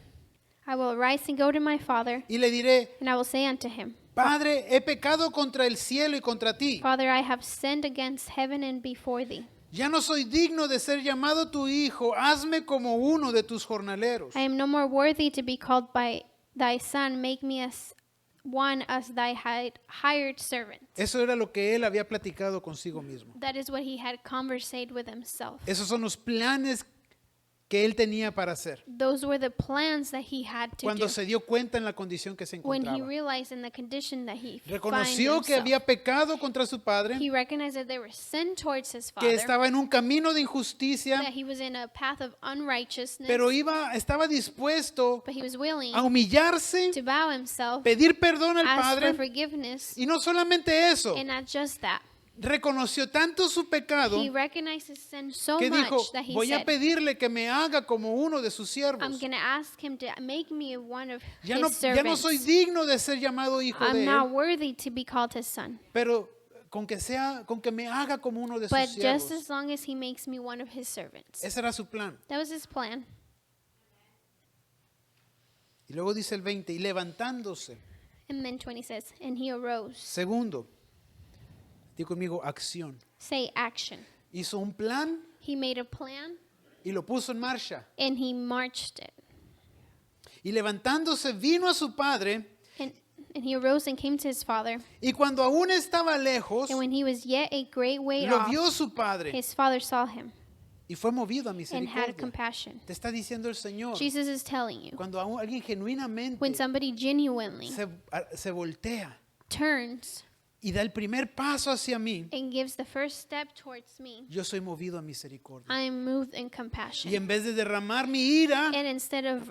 I will arise and go to my father, y le diré, and I will say unto him, Padre, he pecado contra el cielo y contra ti. Father, I have sinned against heaven and before thee. Ya no soy digno de ser llamado tu hijo. Hazme como uno de tus jornaleros. I am no more worthy to be called by thy son. Make me as one as thy hired servant. Eso era lo que él había platicado consigo mismo. That is what he had conversed with himself. Esos son los planes que él tenía para hacer. Those were the plans that he had to Cuando do. se dio cuenta en la condición que se When he encontraba. realized in the condition that he finds Reconoció que himself, había pecado contra su padre, he recognized that there was sin towards his que father, estaba en un camino de injusticia, that he was in a path of unrighteousness, pero estaba dispuesto but he was willing a humillarse, to bow himself, pedir perdón al ask for Padre, forgiveness, y no solamente eso, and not just that. reconoció tanto su pecado He recognized his sin so que dijo, much that he voy a said, pedirle que me haga como uno de sus I'm siervos. going to ask him to make me one of Ya his no servants. soy digno de ser llamado hijo de I'm not él, worthy to be called his son. pero con que me haga como uno de sus But just siervos. as long as he makes me one of his servants. Ese era su plan. That was his plan. Y luego dice el 20, y levantándose. And then 20 says, and he arose. Segundo, digo conmigo, acción. Say action. Hizo un plan He made a plan y lo puso en marcha. and he marched it. Y levantándose vino a su padre, And he arose and came to his father. y cuando aún estaba lejos, And when he was yet a great way lo off, vio su padre his father saw him y fue movido a and had misericordia. compassion. Te está diciendo el Señor, Jesus is telling you, cuando alguien genuinamente when somebody genuinely se voltea turns y da el primer paso hacia mí, and gives the first step towards me, yo soy movido a misericordia. I am moved in Y compassion. en vez de derramar mi ira, And instead of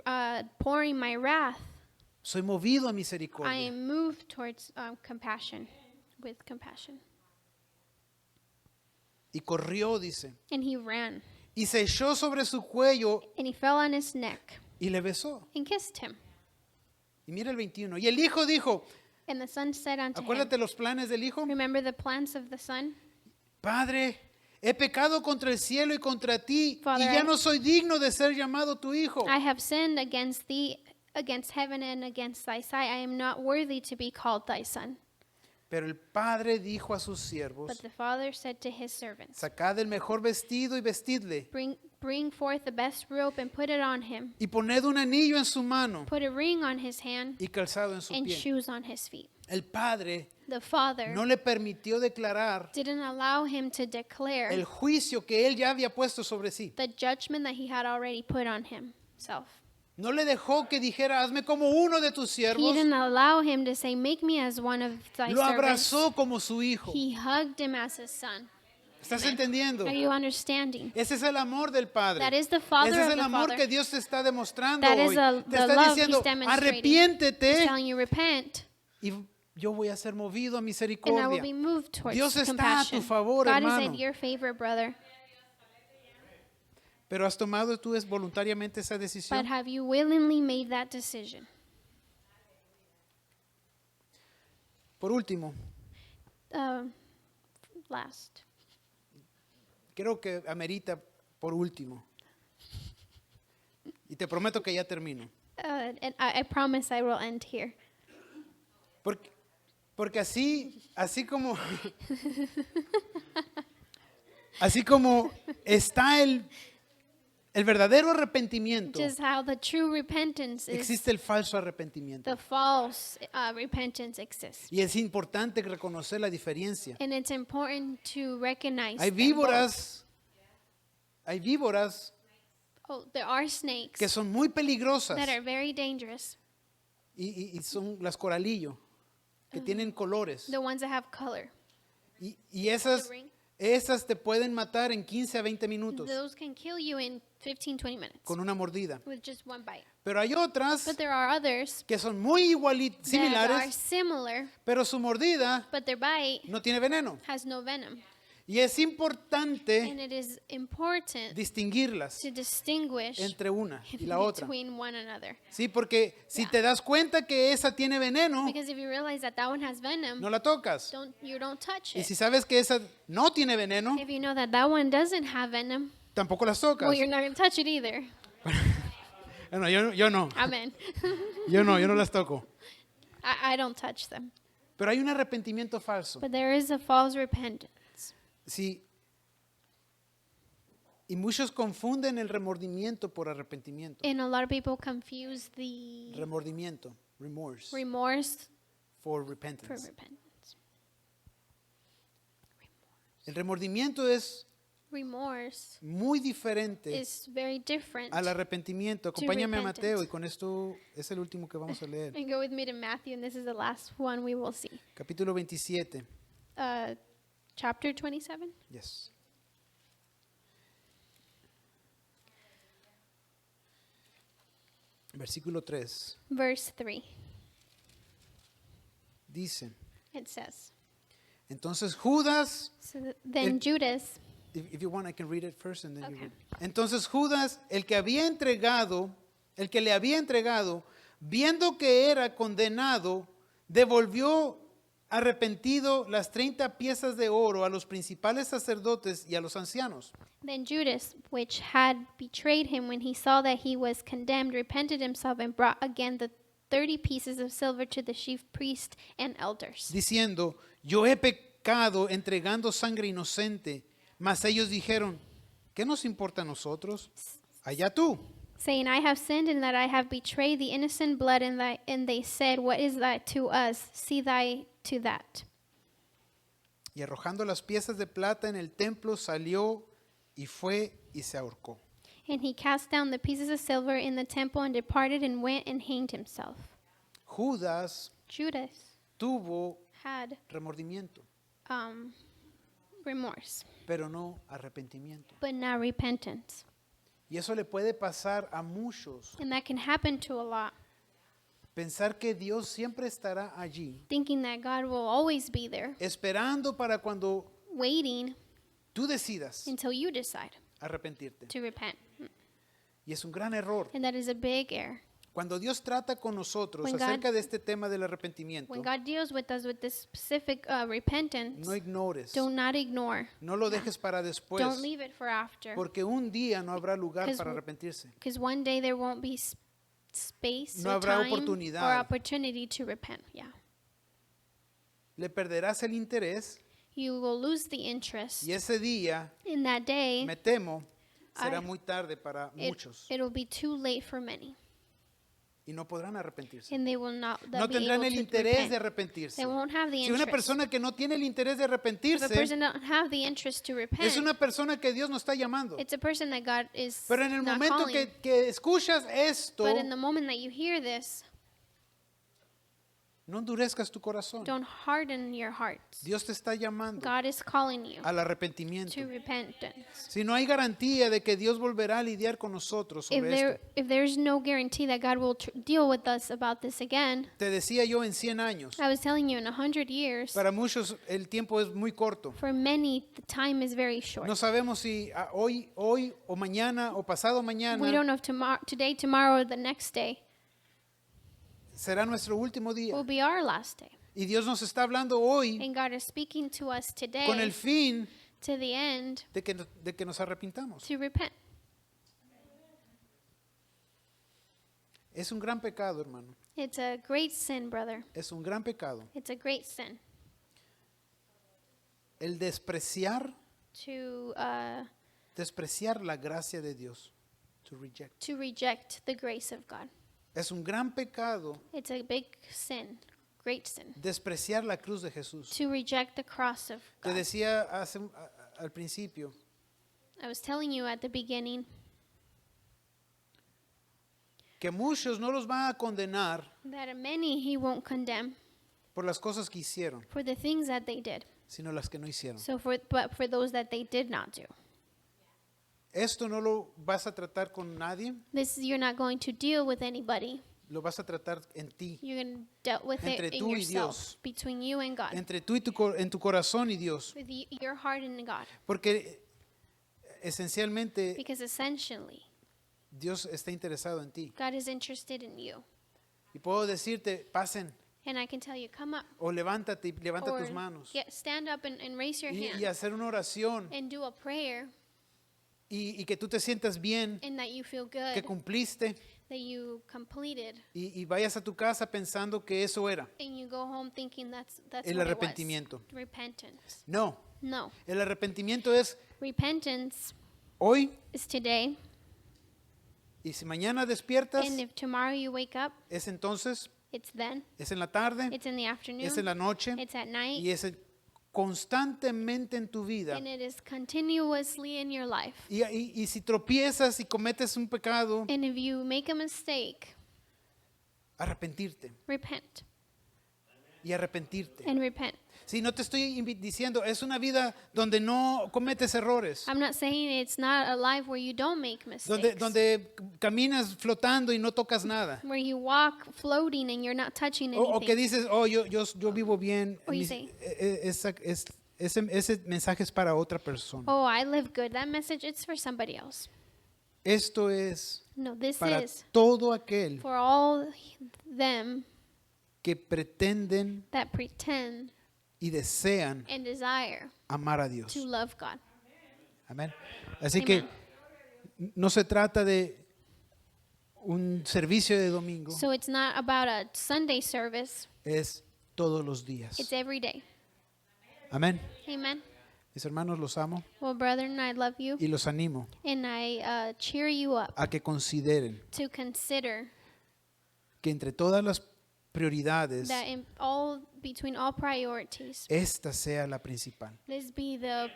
pouring my wrath, soy movido a I misericordia. am moved towards compassion, with compassion. Y corrió, dice, And he ran, y se echó sobre su cuello and he fell on his neck y le besó. and kissed him. Y mira el 21. Y el hijo dijo, And the son said unto him, acuérdate los planes del hijo. remember the plans of the son? Padre, he pecado contra el cielo y contra ti, Father, y ya no soy digno de ser llamado tu hijo. I have sinned against thee, against heaven and against thy sight. I am not worthy to be called thy son. Pero el padre dijo a sus siervos, But the father said to his servants, sacad el mejor vestido y vestidle, Bring forth the best robe and put it on him. y poned un anillo en su mano Put a ring on his hand y calzado en su and pie. shoes on his feet. El padre The father no le permitió declarar didn't allow him to declare el juicio que él ya había puesto sobre sí. the judgment that he had already put on himself. No le dejó que dijera, hazme como uno de tus He siervos. didn't allow him to say, make me as one of thy Lo servants. abrazó como su hijo. He hugged him as his son. ¿Estás entendiendo? Are you understanding? Ese es el amor del Padre. That is the Father Ese es of el the amor Father. que Dios te está demostrando That hoy. is Te the está love diciendo, he's demonstrating. He's arrepiéntete telling you, repent, y yo voy a ser movido a and I will misericordia. be moved towards Dios está a tu compassion. favor, God is hermano. at your favor, brother. Pero has tomado tú voluntariamente esa But decisión. have you willingly made that decision? Por último, Last. creo que amerita por último. Y te prometo que ya termino. And I promise I will end here. Porque así como así como está el verdadero arrepentimiento, Just how the true repentance is, existe el falso arrepentimiento. the false repentance exists. Y es importante reconocer la diferencia. And it's important to recognize Hay them both. víboras Oh, there are snakes que son muy peligrosas that are very dangerous. y son las coralillo, que tienen colores. The ones that have color. Y esas te pueden matar en 15 a 20 minutos Those can kill you in 15-20 minutes con una mordida. with just one bite. Pero hay otras But there are others que son muy that are similares, similar, pero su mordida but their bite no tiene veneno. has no venom. Y es importante And it is important distinguirlas to distinguish entre una y la otra. between one another. Sí, porque si te das cuenta que esa tiene veneno, Because if you realize that that one has venom, no la tocas. you don't touch Y it. si sabes que esa no tiene veneno, If you know that that one doesn't have venom, tampoco las tocas. well, you're not going to touch it either. Bueno, yo no. Amen. Yo no las toco. I don't touch them. Pero hay un arrepentimiento falso. But there is a false repentance. Sí. Y muchos confunden el remordimiento por arrepentimiento. And a lot of people confuse the Remordimiento, remorse, remorse for for repentance. repentance. El remordimiento es Remorse muy diferente is very different. al arrepentimiento. Acompáñame a repentance. Mateo y con esto es el último que vamos a leer. And go with me to Matthew, and this is the last one we will see. Capítulo 27. Chapter 27. Yes. Versículo 3. Verse 3. Dice, It says, entonces Judas, then El- Judas, if you want I can read it first and then you Okay. read. Entonces Judas, el que le había entregado, viendo que era condenado, devolvió arrepentido las 30 piezas de oro a los principales sacerdotes y a los ancianos. then Judas, which had betrayed him when he saw that he was condemned, repented himself and brought again the 30 pieces of silver to the chief priest and elders, Diciendo, yo he pecado entregando sangre inocente. Mas ellos dijeron, ¿qué nos importa a nosotros? Allá tú. saying, I have sinned in that I have betrayed the innocent blood, and they said, what is that to us? See thy to that. Y arrojando las piezas de plata en el templo, salió y fue y se ahorcó. And he cast down the pieces of silver in the temple and departed and went and hanged himself. Judas Judas tuvo had remordimiento, remorse, pero no arrepentimiento. but not repentance. Y eso le puede pasar a muchos. And that can happen to a lot, Pensar que Dios siempre estará allí, thinking that God will always be there, esperando para cuando waiting tú decidas until you decide arrepentirte. to repent. Y es un gran error. And that is a big error. Cuando Dios trata con nosotros When God- acerca de este tema del arrepentimiento, When God deals with us with this specific repentance, no ignores, do not ignore. no lo dejes para después, Don't leave it for after. porque un día no habrá lugar Because para w- arrepentirse. Because one day there won't be space No or habrá time oportunidad. or opportunity to repent. Yeah. Le perderás el interés You will lose the interest. y ese día, In that day, me temo, será I- muy tarde para muchos it will be too late for many. y no podrán arrepentirse. And they will not No be tendrán able el to interés de repent. arrepentirse. They won't have the Si una interest. persona que no tiene el interés de If a arrepentirse, person don't have the interest to repent, es una persona que Dios no está llamando. it's a person that God is Pero en el not momento calling. que escuchas esto, But in the moment that you hear this, no endurezcas tu corazón. don't harden your hearts. Dios te está llamando God is calling you al arrepentimiento. to repentance. Si no hay garantía de que Dios volverá a lidiar con nosotros sobre esto. If there's no guarantee that God will deal with us about this again, Te decía yo en 100 años. I was telling you in 100 years, Para muchos el tiempo es muy corto. for many, the time is very short. No sabemos si hoy o mañana o pasado We don't mañana know if today, tomorrow, or the next day será nuestro último día. will be our last day. Y Dios nos está hablando hoy And God is speaking to us today con el fin to the end de que nos arrepintamos. to repent. Es un gran pecado, hermano. It's a great sin, brother. Es un gran pecado. It's a great sin El despreciar to la gracia de Dios. To reject the grace of God. Es un gran pecado It's a big sin, great sin. despreciar la cruz de Jesús. To reject the cross of Te God. decía al principio, I was telling you at the beginning que muchos no los van a condenar that many he won't condemn por las cosas que hicieron, for the things that they did. sino las que no hicieron. But for those that they did not do. Esto no lo vas a tratar con nadie, You're not going to deal with anybody. lo vas a tratar en ti, You're going to deal with Entre it in tú y yourself, Dios. between you and God, entre tú y en tu corazón y Dios. with your heart and God. Porque esencialmente Because essentially, Dios está interesado en ti. God is interested in you. Y puedo decirte, pasen And I can tell you, come up. o levántate y levanta Or tus manos. stand up and raise your Y hand hacer una oración and do a prayer, y que tú te sientas bien, and that you feel que good, cumpliste that you completed, y vayas a tu casa pensando que eso era. and you go home thinking that's El what arrepentimiento. it was. Repentance. No, No. el arrepentimiento es Repentance hoy is today, y si mañana despiertas, and if tomorrow you wake up, es entonces, it's then, es en la tarde, it's in the afternoon, es en la noche it's at night, y es constantemente en tu vida. and it is continuously in your life. Y si tropiezas y cometes un pecado, And if you make a mistake, arrepentirte repent y arrepentirte. and repent. Si no te estoy diciendo, es una vida donde no cometes errores, I'm not saying it's not a life where you don't make mistakes, donde caminas flotando y no tocas nada. where you walk floating and you're not touching O que anything. dices, oh, yo vivo bien. Or you say- Ese mensaje es para otra persona. Oh, I live good. That message, it's for somebody else. Esto es No, this para is todo aquel for all them que pretenden that pretend y desean and desire amar a Dios. to love God. Amén. Así que no se trata de un servicio de domingo, So it's not about a Sunday service. es todos los días. It's every day. Amén. Amen. Mis hermanos, los amo Well, brethren, I love you, y los animo and I cheer you up a que consideren to consider que entre todas las prioridades, that between all priorities, esta sea la principal. this be the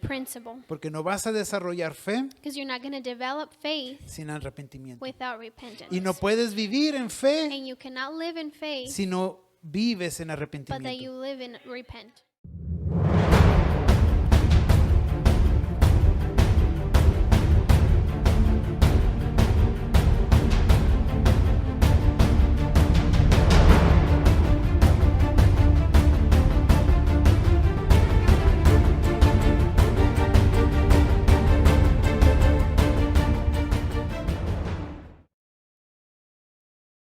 principle. Porque no vas a desarrollar fe Because you're not going to develop faith sin arrepentimiento. without repentance. Y no puedes vivir en fe And you cannot live in faith, si no vives en but that arrepentimiento. you live in repent.